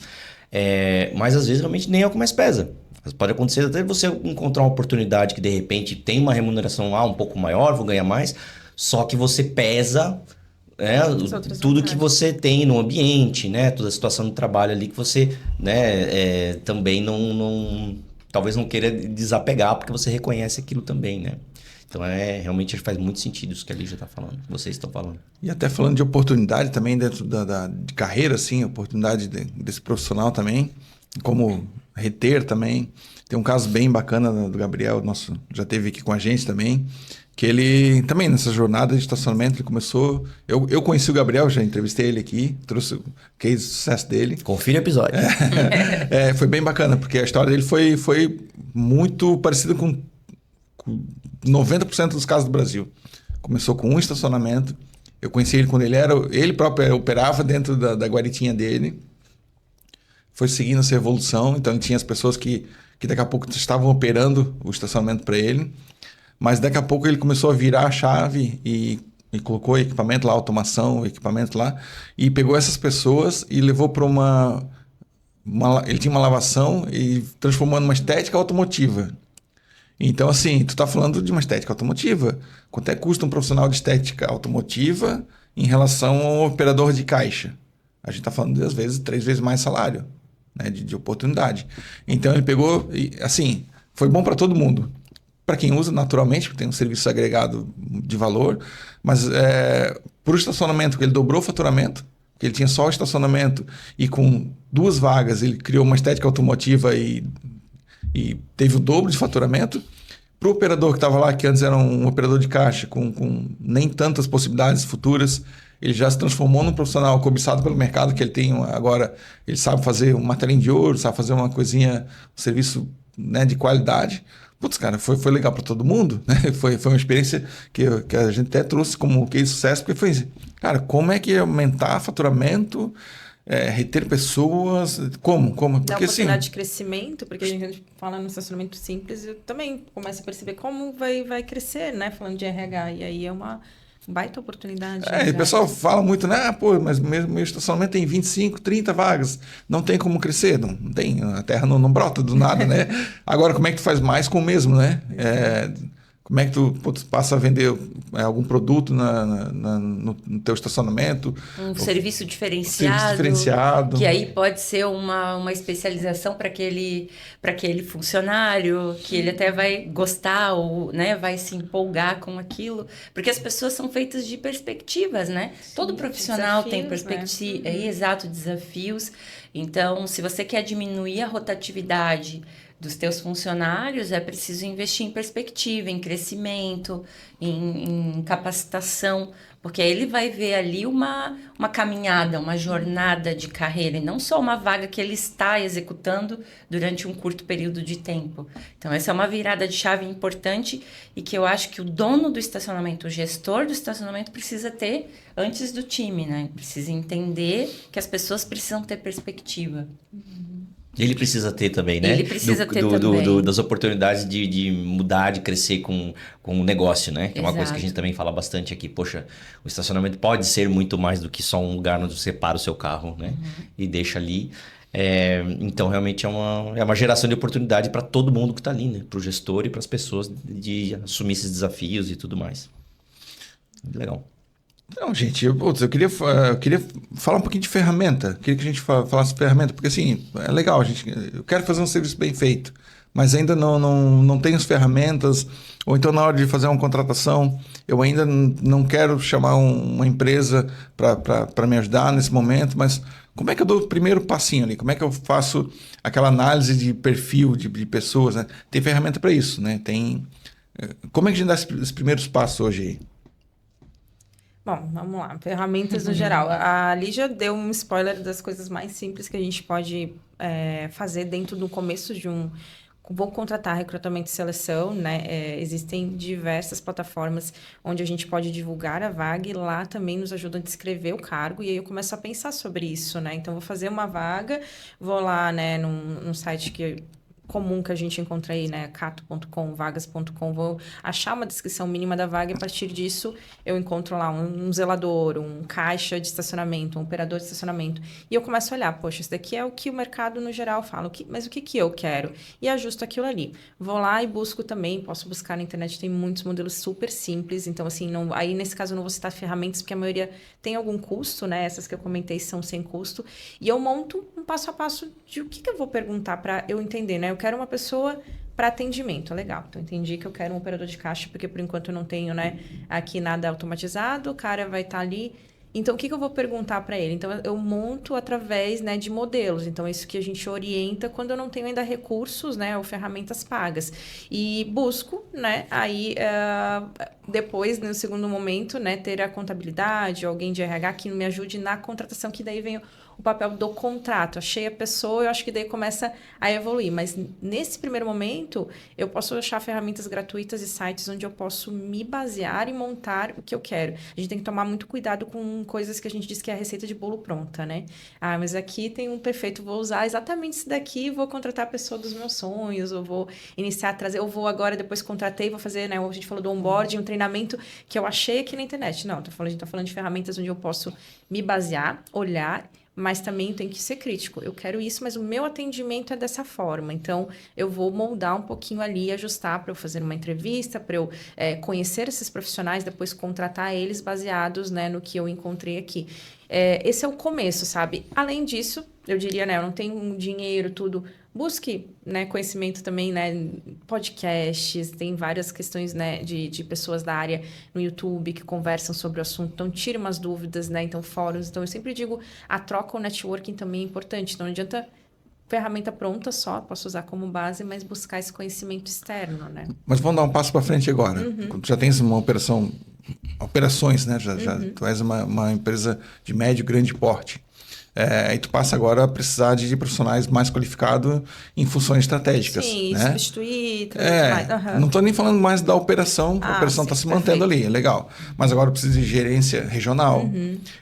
mas às vezes realmente nem é o que mais pesa. Pode acontecer até você encontrar uma oportunidade que de repente tem uma remuneração um pouco maior, vou ganhar mais, só que você pesa tudo que você tem no ambiente, né? Toda a situação do trabalho ali que você, né, também talvez não queira desapegar porque você reconhece aquilo também, né? Então, realmente faz muito sentido isso que a Lígia está falando, que vocês estão falando. E até falando de oportunidade também dentro de carreira, assim, oportunidade desse profissional também, como reter também. Tem um caso bem bacana do Gabriel, nosso, já esteve aqui com a gente também, que ele também nessa jornada de estacionamento, ele começou... Eu conheci o Gabriel, já entrevistei ele aqui, trouxe o case de sucesso dele. Confira o episódio. Foi bem bacana, porque a história dele foi muito parecida com 90% dos casos do Brasil. Começou com um estacionamento, eu conheci ele quando ele próprio operava dentro da guaritinha dele, foi seguindo essa evolução, então tinha as pessoas que daqui a pouco estavam operando o estacionamento para ele, mas daqui a pouco ele começou a virar a chave e colocou equipamento lá, automação, equipamento lá, e pegou essas pessoas e levou para ele tinha uma lavação e transformou numa estética automotiva. Então, assim, tu tá falando de uma estética automotiva. Quanto é que custa um profissional de estética automotiva em relação ao operador de caixa? A gente tá falando de, às vezes, 3 vezes mais salário, né, de oportunidade. Então, ele pegou e, assim, foi bom para todo mundo. Para quem usa, naturalmente, porque tem um serviço agregado de valor, mas por estacionamento, que ele dobrou o faturamento, que ele tinha só o estacionamento e com 2 vagas ele criou uma estética automotiva e teve o dobro de faturamento. Para o operador que estava lá, que antes era um operador de caixa com nem tantas possibilidades futuras, ele já se transformou num profissional cobiçado pelo mercado, que ele tem agora, ele sabe fazer um martelinho de ouro, sabe fazer uma coisinha, um serviço, né, de qualidade. Putz, cara, foi legal para todo mundo, né? Foi uma experiência que a gente até trouxe como case de sucesso, porque foi assim, cara, como é que aumentar faturamento, reter pessoas, como? Porque, dá oportunidade de crescimento, porque a gente fala no estacionamento simples, eu também começo a perceber como vai crescer, né? Falando de RH, e aí é uma baita oportunidade. O pessoal fala muito, né? Pô, mas meu estacionamento tem 25, 30 vagas, não tem como crescer, não tem, a terra não brota do nada, né? Agora, como é que tu faz mais com o mesmo, né? Como é que tu passa a vender algum produto no teu estacionamento? Um serviço diferenciado. Que aí pode ser uma especialização para aquele funcionário, que ele até vai gostar ou, né, vai se empolgar com aquilo. Porque as pessoas são feitas de perspectivas, né? Sim, todo profissional tem perspectiva, exato, desafios. Então, se você quer diminuir a rotatividade dos teus funcionários, é preciso investir em perspectiva, em crescimento, em capacitação, porque aí ele vai ver ali uma caminhada, uma jornada de carreira, e não só uma vaga que ele está executando durante um curto período de tempo. Então, essa é uma virada de chave importante e que eu acho que o dono do estacionamento, o gestor do estacionamento, precisa ter antes do time, né? Precisa entender que as pessoas precisam ter perspectiva. Ele precisa ter também, né? Ele precisa ter também. Das oportunidades de mudar, de crescer com o negócio, né? Que é uma coisa que a gente também fala bastante aqui. Poxa, o estacionamento pode ser muito mais do que só um lugar onde você para o seu carro, né? E deixa ali. Então, realmente é uma geração de oportunidade para todo mundo que está ali, né? Para o gestor e para as pessoas de assumir esses desafios e tudo mais. Legal. Não, gente, eu queria falar um pouquinho de ferramenta. Queria que a gente falasse de ferramenta, porque assim, é legal, eu quero fazer um serviço bem feito, mas ainda não tenho as ferramentas, ou então na hora de fazer uma contratação, eu ainda não quero chamar uma empresa para me ajudar nesse momento, mas como é que eu dou o primeiro passinho ali? Como é que eu faço aquela análise de perfil de pessoas, né? Tem ferramenta para isso, né? Como é que a gente dá esses primeiros passos hoje aí? Bom, vamos lá. Ferramentas no geral. A Lígia deu um spoiler das coisas mais simples que a gente pode fazer dentro do começo de vou contratar recrutamento e seleção, né? Existem diversas plataformas onde a gente pode divulgar a vaga e lá também nos ajudam a descrever o cargo e aí eu começo a pensar sobre isso, né? Então, vou fazer uma vaga, vou lá, né, num site comum que a gente encontra aí, né, cato.com, vagas.com, vou achar uma descrição mínima da vaga e a partir disso eu encontro lá um zelador, um caixa de estacionamento, um operador de estacionamento e eu começo a olhar, poxa, isso daqui é o que o mercado no geral fala, mas o que eu quero? E ajusto aquilo ali. Vou lá e busco também, posso buscar na internet, tem muitos modelos super simples, então assim, aí nesse caso eu não vou citar ferramentas porque a maioria tem algum custo, né, essas que eu comentei são sem custo e eu monto um passo a passo de o que eu vou perguntar para eu entender, né, eu quero uma pessoa para atendimento, legal. Então, entendi que eu quero um operador de caixa, porque por enquanto eu não tenho, né, aqui nada automatizado, o cara vai estar ali. Então, o que eu vou perguntar para ele? Então, eu monto através, né, de modelos. Então, isso que a gente orienta quando eu não tenho ainda recursos, né, ou ferramentas pagas. E busco, né, aí depois, no segundo momento, né, ter a contabilidade, alguém de RH que me ajude na contratação, que daí vem o papel do contrato. Achei a pessoa, eu acho que daí começa a evoluir. Mas nesse primeiro momento, eu posso achar ferramentas gratuitas e sites onde eu posso me basear e montar o que eu quero. A gente tem que tomar muito cuidado com coisas que a gente diz que é a receita de bolo pronta, né? Ah, mas aqui tem um perfeito, vou usar exatamente isso daqui, vou contratar a pessoa dos meus sonhos, ou vou iniciar a trazer, ou vou agora, depois contratei, vou fazer, né? A gente falou do onboarding, um treinamento que eu achei aqui na internet. Não, a gente tá falando de ferramentas onde eu posso me basear, olhar, mas também tem que ser crítico. Eu quero isso, mas o meu atendimento é dessa forma. Então, eu vou moldar um pouquinho ali, ajustar para eu fazer uma entrevista, para eu conhecer esses profissionais, depois contratar eles baseados, né, no que eu encontrei aqui. Esse é o começo, sabe? Além disso, eu diria, né, eu não tenho dinheiro, tudo. Busque, né, conhecimento também, né, podcasts, tem várias questões, né, de pessoas da área no YouTube que conversam sobre o assunto, então tire umas dúvidas, né, então fóruns, então eu sempre digo, a troca, o networking também é importante, então não adianta ferramenta pronta só, posso usar como base, mas buscar esse conhecimento externo, né. Mas vamos dar um passo para frente agora, quando já tens uma operações, né, já tu és uma empresa de médio, grande porte. E tu passa agora a precisar de profissionais mais qualificados em funções estratégicas. Sim, né? Substituir, mais. Não estou nem falando mais da operação, a operação está se mantendo ali, é legal. Mas agora eu preciso de gerência regional,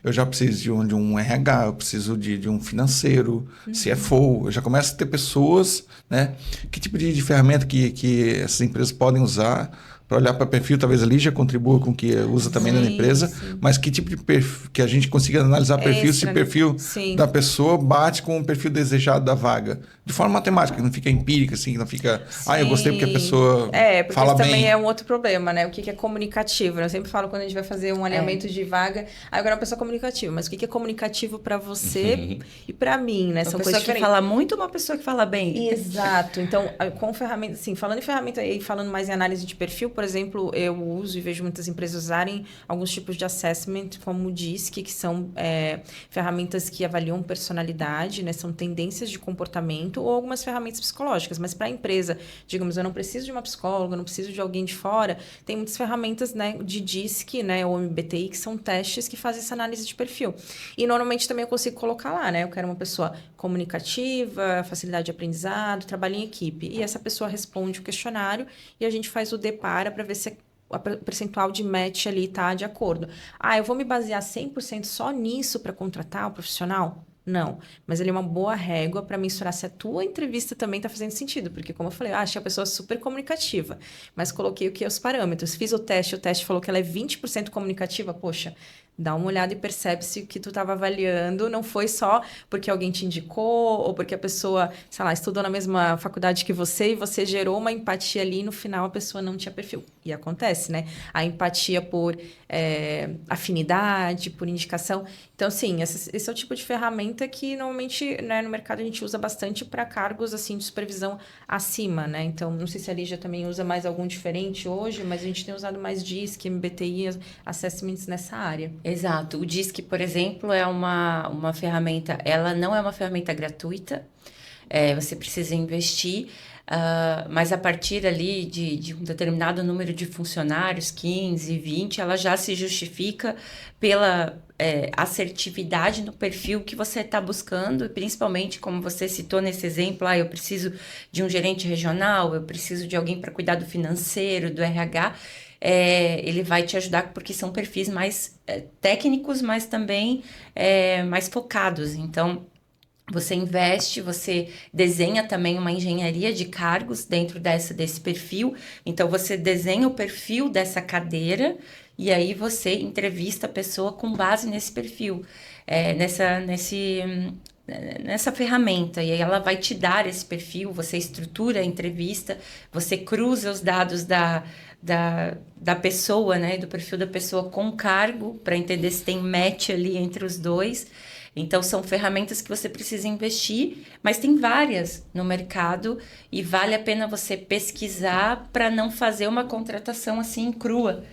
eu já preciso de um RH, eu preciso de um financeiro, CFO, eu já começo a ter pessoas, né? Que tipo de ferramenta que essas empresas podem usar para olhar para perfil, talvez a Lígia contribua com o que usa também na empresa, mas que tipo de perfil, que a gente consiga analisar perfil, se o perfil da pessoa bate com o perfil desejado da vaga. De forma matemática, que não fica empírica, assim, que não fica, eu gostei porque a pessoa porque fala isso bem. também é um outro problema, né? O que é comunicativo? Eu sempre falo quando a gente vai fazer um alinhamento de vaga, agora é uma pessoa comunicativa, mas o que é comunicativo para você e para mim, né? São coisas diferentes. Uma pessoa que fala muito ou uma pessoa que fala bem? Exato. Então, com ferramenta, assim, falando em ferramenta e falando mais em análise de perfil, por exemplo, eu uso e vejo muitas empresas usarem alguns tipos de assessment, como o DISC, que são ferramentas que avaliam personalidade, né? São tendências de comportamento ou algumas ferramentas psicológicas. Mas para a empresa, digamos, eu não preciso de uma psicóloga, eu não preciso de alguém de fora, tem muitas ferramentas, né, de DISC, né, ou MBTI, que são testes que fazem essa análise de perfil. E normalmente também eu consigo colocar lá, né? Eu quero uma pessoa comunicativa, facilidade de aprendizado, trabalho em equipe. E essa pessoa responde o questionário e a gente faz o depara para ver se o percentual de match ali está de acordo. Eu vou me basear 100% só nisso para contratar o profissional? Não, mas ele é uma boa régua para mensurar se a tua entrevista também está fazendo sentido, porque como eu falei, achei a pessoa super comunicativa, mas coloquei o que? Os parâmetros, fiz o teste falou que ela é 20% comunicativa, poxa, dá uma olhada e percebe se o que tu estava avaliando não foi só porque alguém te indicou ou porque a pessoa, sei lá, estudou na mesma faculdade que você e você gerou uma empatia ali e no final a pessoa não tinha perfil. E acontece, né? A empatia por afinidade, por indicação. Então, sim, esse é o tipo de ferramenta que normalmente, né, no mercado a gente usa bastante para cargos assim de supervisão acima, né? Então, não sei se a Lígia também usa mais algum diferente hoje, mas a gente tem usado mais DISC, MBTI, assessments nessa área. Exato. O DISC, por exemplo, é uma ferramenta, ela não é uma ferramenta gratuita, você precisa investir, mas a partir ali de um determinado número de funcionários, 15, 20, ela já se justifica pela assertividade no perfil que você está buscando, e principalmente, como você citou nesse exemplo, eu preciso de um gerente regional, eu preciso de alguém para cuidar do financeiro, do RH, ele vai te ajudar porque são perfis mais técnicos, mas também mais focados. Então, você investe, você desenha também uma engenharia de cargos dentro desse perfil. Então, você desenha o perfil dessa cadeira e aí você entrevista a pessoa com base nesse perfil, nessa ferramenta. E aí ela vai te dar esse perfil, você estrutura a entrevista, você cruza os dados da pessoa, né, do perfil da pessoa com o cargo, para entender se tem match ali entre os dois. Então, são ferramentas que você precisa investir, mas tem várias no mercado e vale a pena você pesquisar para não fazer uma contratação assim crua,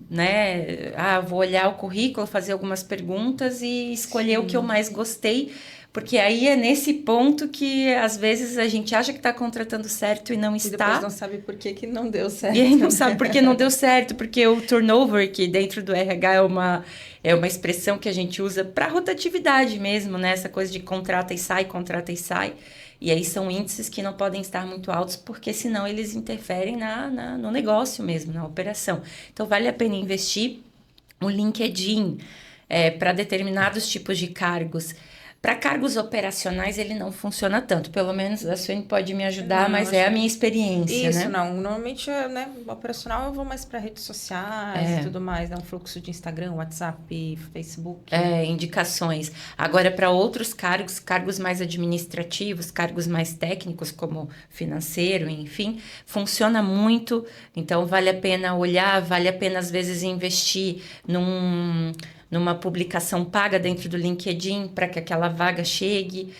né? Vou olhar o currículo, fazer algumas perguntas e escolher o que eu mais gostei, porque aí é nesse ponto que, às vezes, a gente acha que está contratando certo e não está. E depois não sabe por que não deu certo. E aí não sabe por que não deu certo, porque o turnover, que dentro do RH é uma expressão que a gente usa para rotatividade mesmo, né? Essa coisa de contrata e sai, contrata e sai. E aí são índices que não podem estar muito altos, porque senão eles interferem no negócio mesmo, na operação. Então, vale a pena investir. O LinkedIn, para determinados tipos de cargos. Para cargos operacionais, ele não funciona tanto. Pelo menos a Suene pode me ajudar, mas é a minha experiência, isso, né? Não. Normalmente, né, operacional, eu vou mais para redes sociais e tudo mais. Um fluxo de Instagram, WhatsApp, Facebook. Indicações. Agora, para outros cargos mais administrativos, cargos mais técnicos, como financeiro, enfim, funciona muito. Então, vale a pena olhar, vale a pena, às vezes, investir numa publicação paga dentro do LinkedIn para que aquela vaga chegue.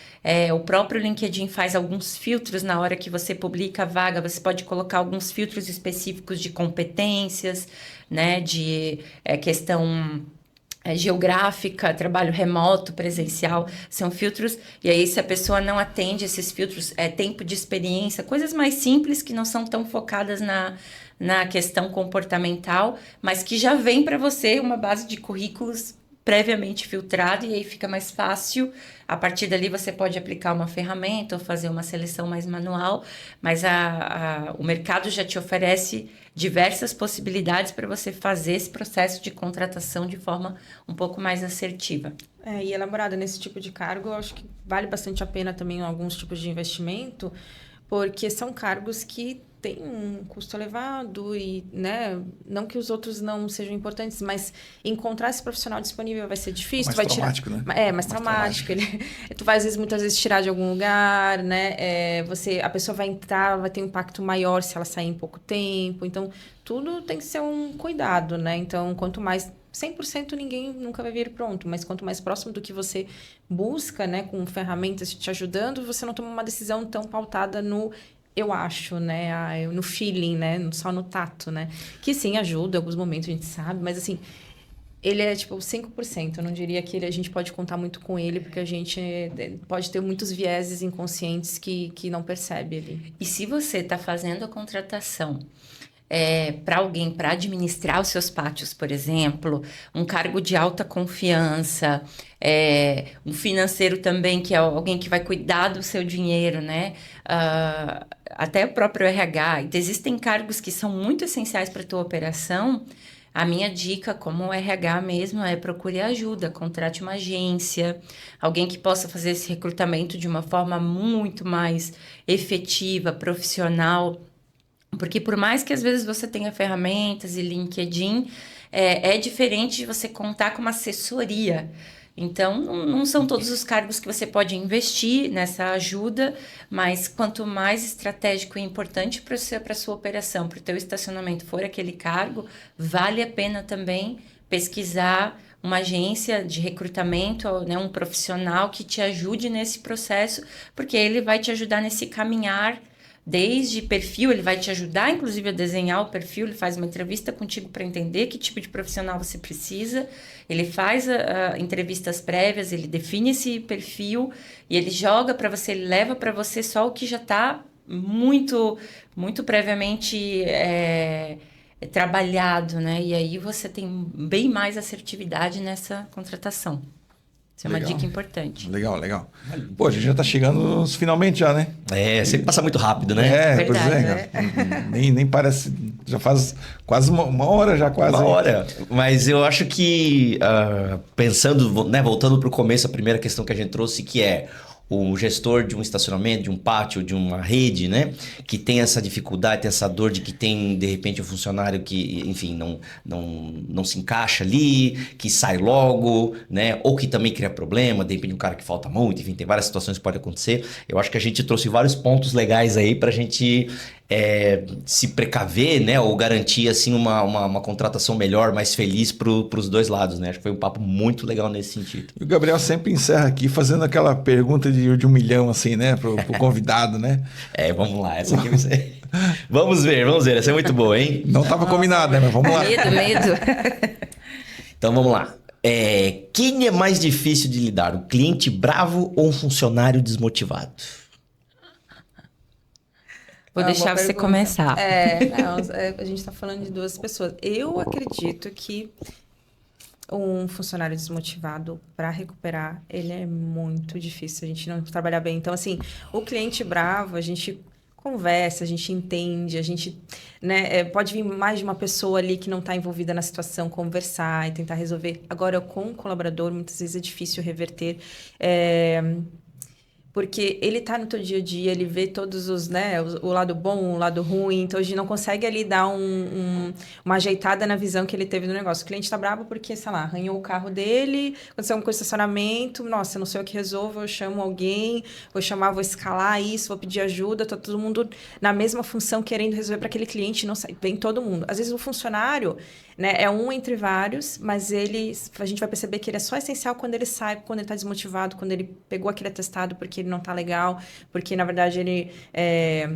O próprio LinkedIn faz alguns filtros na hora que você publica a vaga. Você pode colocar alguns filtros específicos de competências, né, de questão geográfica, trabalho remoto, presencial, são filtros. E aí, se a pessoa não atende esses filtros, tempo de experiência, coisas mais simples que não são tão focadas na questão comportamental, mas que já vem para você uma base de currículos previamente filtrado, e aí fica mais fácil. A partir dali você pode aplicar uma ferramenta ou fazer uma seleção mais manual, mas o mercado já te oferece diversas possibilidades para você fazer esse processo de contratação de forma um pouco mais assertiva. E elaborada nesse tipo de cargo, eu acho que vale bastante a pena também alguns tipos de investimento, porque são cargos que têm um custo elevado e, né, não que os outros não sejam importantes, mas encontrar esse profissional disponível vai ser difícil. Mais traumático, né? Mais traumático. Tu vai, muitas vezes, tirar de algum lugar, né? A pessoa vai entrar, vai ter um impacto maior se ela sair em pouco tempo. Então, tudo tem que ser um cuidado, né? Então, quanto mais... 100% ninguém nunca vai vir pronto, mas quanto mais próximo do que você busca, né, com ferramentas te ajudando, você não toma uma decisão tão pautada no eu acho, né, no feeling, né, só no tato, né, que sim, ajuda em alguns momentos, a gente sabe, mas assim, ele é tipo 5%, eu não diria que a gente pode contar muito com ele, porque a gente pode ter muitos vieses inconscientes que não percebe ali. E se você está fazendo a contratação para alguém para administrar os seus pátios, por exemplo, um cargo de alta confiança, um financeiro também, que é alguém que vai cuidar do seu dinheiro, né? Até o próprio RH. Então, existem cargos que são muito essenciais para a tua operação. A minha dica, como RH mesmo, é procure ajuda, contrate uma agência, alguém que possa fazer esse recrutamento de uma forma muito mais efetiva, profissional. Porque por mais que às vezes você tenha ferramentas e LinkedIn, é diferente de você contar com uma assessoria. Então, não são todos os cargos que você pode investir nessa ajuda, mas quanto mais estratégico e importante para a sua operação, para o teu estacionamento for aquele cargo, vale a pena também pesquisar uma agência de recrutamento, né, um profissional que te ajude nesse processo, porque ele vai te ajudar nesse caminhar. Desde perfil, ele vai te ajudar, inclusive, a desenhar o perfil, ele faz uma entrevista contigo para entender que tipo de profissional você precisa, ele faz entrevistas prévias, ele define esse perfil e ele joga para você, ele leva para você só o que já está muito, muito previamente trabalhado, né? E aí você tem bem mais assertividade nessa contratação. Isso é uma dica importante. Legal, legal. Pô, a gente já tá chegando finalmente já, né? Sempre passa muito rápido, né? Pois Verdade, é. Nem parece... Já faz quase uma hora já, quase. Uma hora. Mas eu acho que, pensando, né, voltando para o começo, a primeira questão que a gente trouxe, que é o gestor de um estacionamento, de um pátio, de uma rede, né? Que tem essa dificuldade, tem essa dor de que tem, de repente, um funcionário que, enfim, não se encaixa ali, que sai logo, né? Ou que também cria problema, de repente um cara que falta muito, enfim, tem várias situações que podem acontecer. Eu acho que a gente trouxe vários pontos legais aí pra gente se precaver, né? Ou garantir, assim, uma contratação melhor, mais feliz pros dois lados, né? Acho que foi um papo muito legal nesse sentido. E o Gabriel sempre encerra aqui fazendo aquela pergunta de 1 milhão, assim, né? Pro convidado, né? Vamos lá. Essa aqui vai ser... Vamos ver. Essa é muito boa, hein? Não estava combinado, né? Mas vamos lá. Medo. Então, vamos lá. Quem é mais difícil de lidar? Um cliente bravo ou um funcionário desmotivado? Vou deixar você começar. A gente está falando de duas pessoas. Eu acredito que um funcionário desmotivado, para recuperar, ele é muito difícil. A gente não trabalhar bem. Então, assim, o cliente bravo, a gente conversa, a gente entende, a gente, né, pode vir mais de uma pessoa ali que não está envolvida na situação, conversar e tentar resolver. Agora, com o colaborador, muitas vezes é difícil reverter. Porque ele tá no teu dia a dia, ele vê todos os, né, o lado bom, o lado ruim, então a gente não consegue ali dar uma ajeitada na visão que ele teve do negócio. O cliente tá bravo porque, sei lá, arranhou o carro dele, aconteceu alguma coisa de estacionamento, nossa, eu não sei o que resolvo, eu chamo alguém, vou escalar isso, vou pedir ajuda, tá todo mundo na mesma função querendo resolver para aquele cliente, não sai, vem todo mundo. Às vezes o funcionário, né, é um entre vários, mas a gente vai perceber que ele é só essencial quando ele sai, quando ele tá desmotivado, quando ele pegou aquele atestado porque ele não tá legal, porque na verdade ele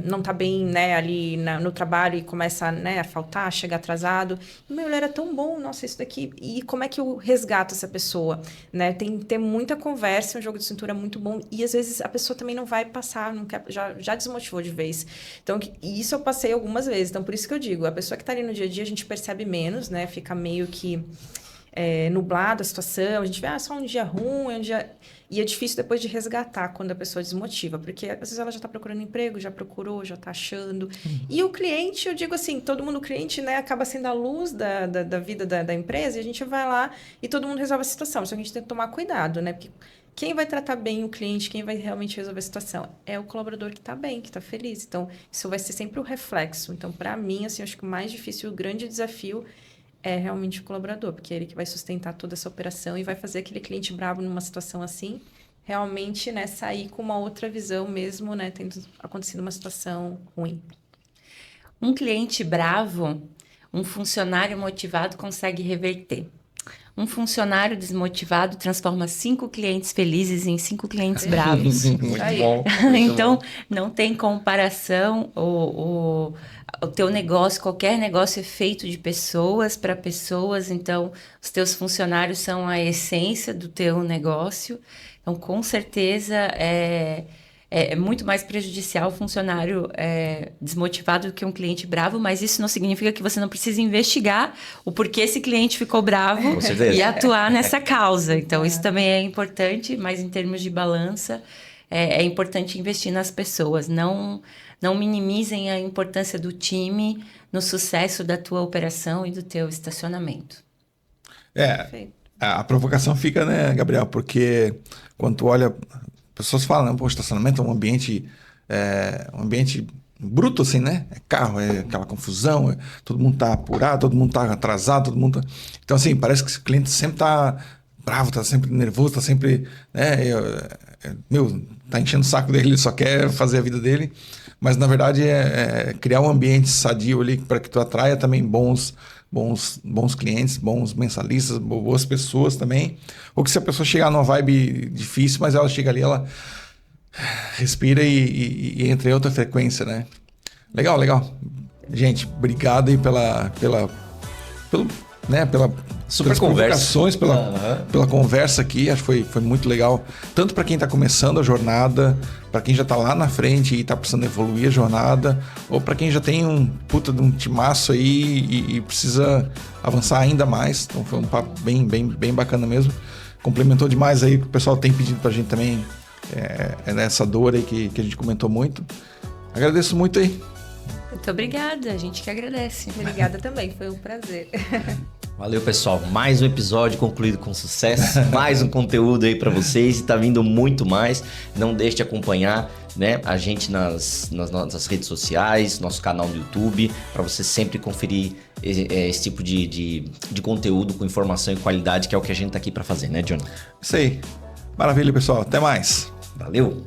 não tá bem, né, ali no trabalho e começa, né, a faltar, chegar atrasado. Meu, ele era tão bom, nossa, isso daqui. E como é que eu resgato essa pessoa? Né? Tem que ter muita conversa, um jogo de cintura muito bom. E às vezes a pessoa também não vai passar, não quer, já desmotivou de vez. Então, isso eu passei algumas vezes. Então, por isso que eu digo, a pessoa que tá ali no dia a dia, a gente percebe menos, né? Fica meio que nublado a situação, a gente vê, só um dia ruim, um dia... E é difícil depois de resgatar quando a pessoa desmotiva, porque às vezes ela já está procurando emprego, já procurou, já está achando. E o cliente, eu digo assim, todo mundo cliente, né, acaba sendo a luz da vida da empresa, e a gente vai lá e todo mundo resolve a situação. Só que a gente tem que tomar cuidado, né? Porque quem vai tratar bem o cliente, quem vai realmente resolver a situação, é o colaborador que está bem, que está feliz. Então, isso vai ser sempre o reflexo. Então, para mim, assim, acho que o mais difícil, o grande desafio é realmente o colaborador, porque é ele que vai sustentar toda essa operação e vai fazer aquele cliente bravo numa situação assim, realmente, né, sair com uma outra visão mesmo, né, tendo acontecido uma situação ruim. Um cliente bravo, um funcionário motivado consegue reverter. um funcionário desmotivado transforma 5 clientes felizes em 5 clientes bravos. Muito bom. Então, não tem comparação. O teu negócio, qualquer negócio é feito de pessoas para pessoas. Então, os teus funcionários são a essência do teu negócio. Então, com certeza, é muito mais prejudicial o funcionário desmotivado do que um cliente bravo, mas isso não significa que você não precisa investigar o porquê esse cliente ficou bravo e atuar nessa causa. Então, isso também é importante, mas em termos de balança, é importante investir nas pessoas. Não minimizem a importância do time no sucesso da tua operação e do teu estacionamento. A provocação fica, né, Gabriel? Porque quando tu olha... Pessoas falam, pô, estacionamento é um ambiente bruto, assim, né? É carro, é aquela confusão, todo mundo tá apurado, todo mundo tá atrasado, todo mundo tá... Então, assim, parece que o cliente sempre tá bravo, tá sempre nervoso, tá sempre... tá enchendo o saco dele, ele só quer fazer a vida dele. Mas, na verdade, é criar um ambiente sadio ali para que tu atraia também bons clientes, bons mensalistas, boas pessoas também. Ou que se a pessoa chegar numa vibe difícil, mas ela chega ali, ela respira e entra em outra frequência, né? Legal. Gente, obrigado aí pela super conversa. Pela conversa aqui. Acho que foi muito legal. Tanto para quem está começando a jornada, para quem já está lá na frente e está precisando evoluir a jornada, ou para quem já tem um puta de um timaço aí e precisa avançar ainda mais. Então foi um papo bem bacana mesmo. Complementou demais aí o que o pessoal tem pedido para a gente também. Nessa dor aí que a gente comentou muito. Agradeço muito aí. Muito obrigada, a gente que agradece. Obrigada também, foi um prazer. Valeu, pessoal. Mais um episódio concluído com sucesso. Mais um conteúdo aí para vocês e tá vindo muito mais. Não deixe de acompanhar, né, a gente nas nossas redes sociais, nosso canal no YouTube, para você sempre conferir esse tipo de conteúdo com informação e qualidade, que é o que a gente tá aqui para fazer, né, Johnny? Isso aí. Maravilha, pessoal. Até mais. Valeu!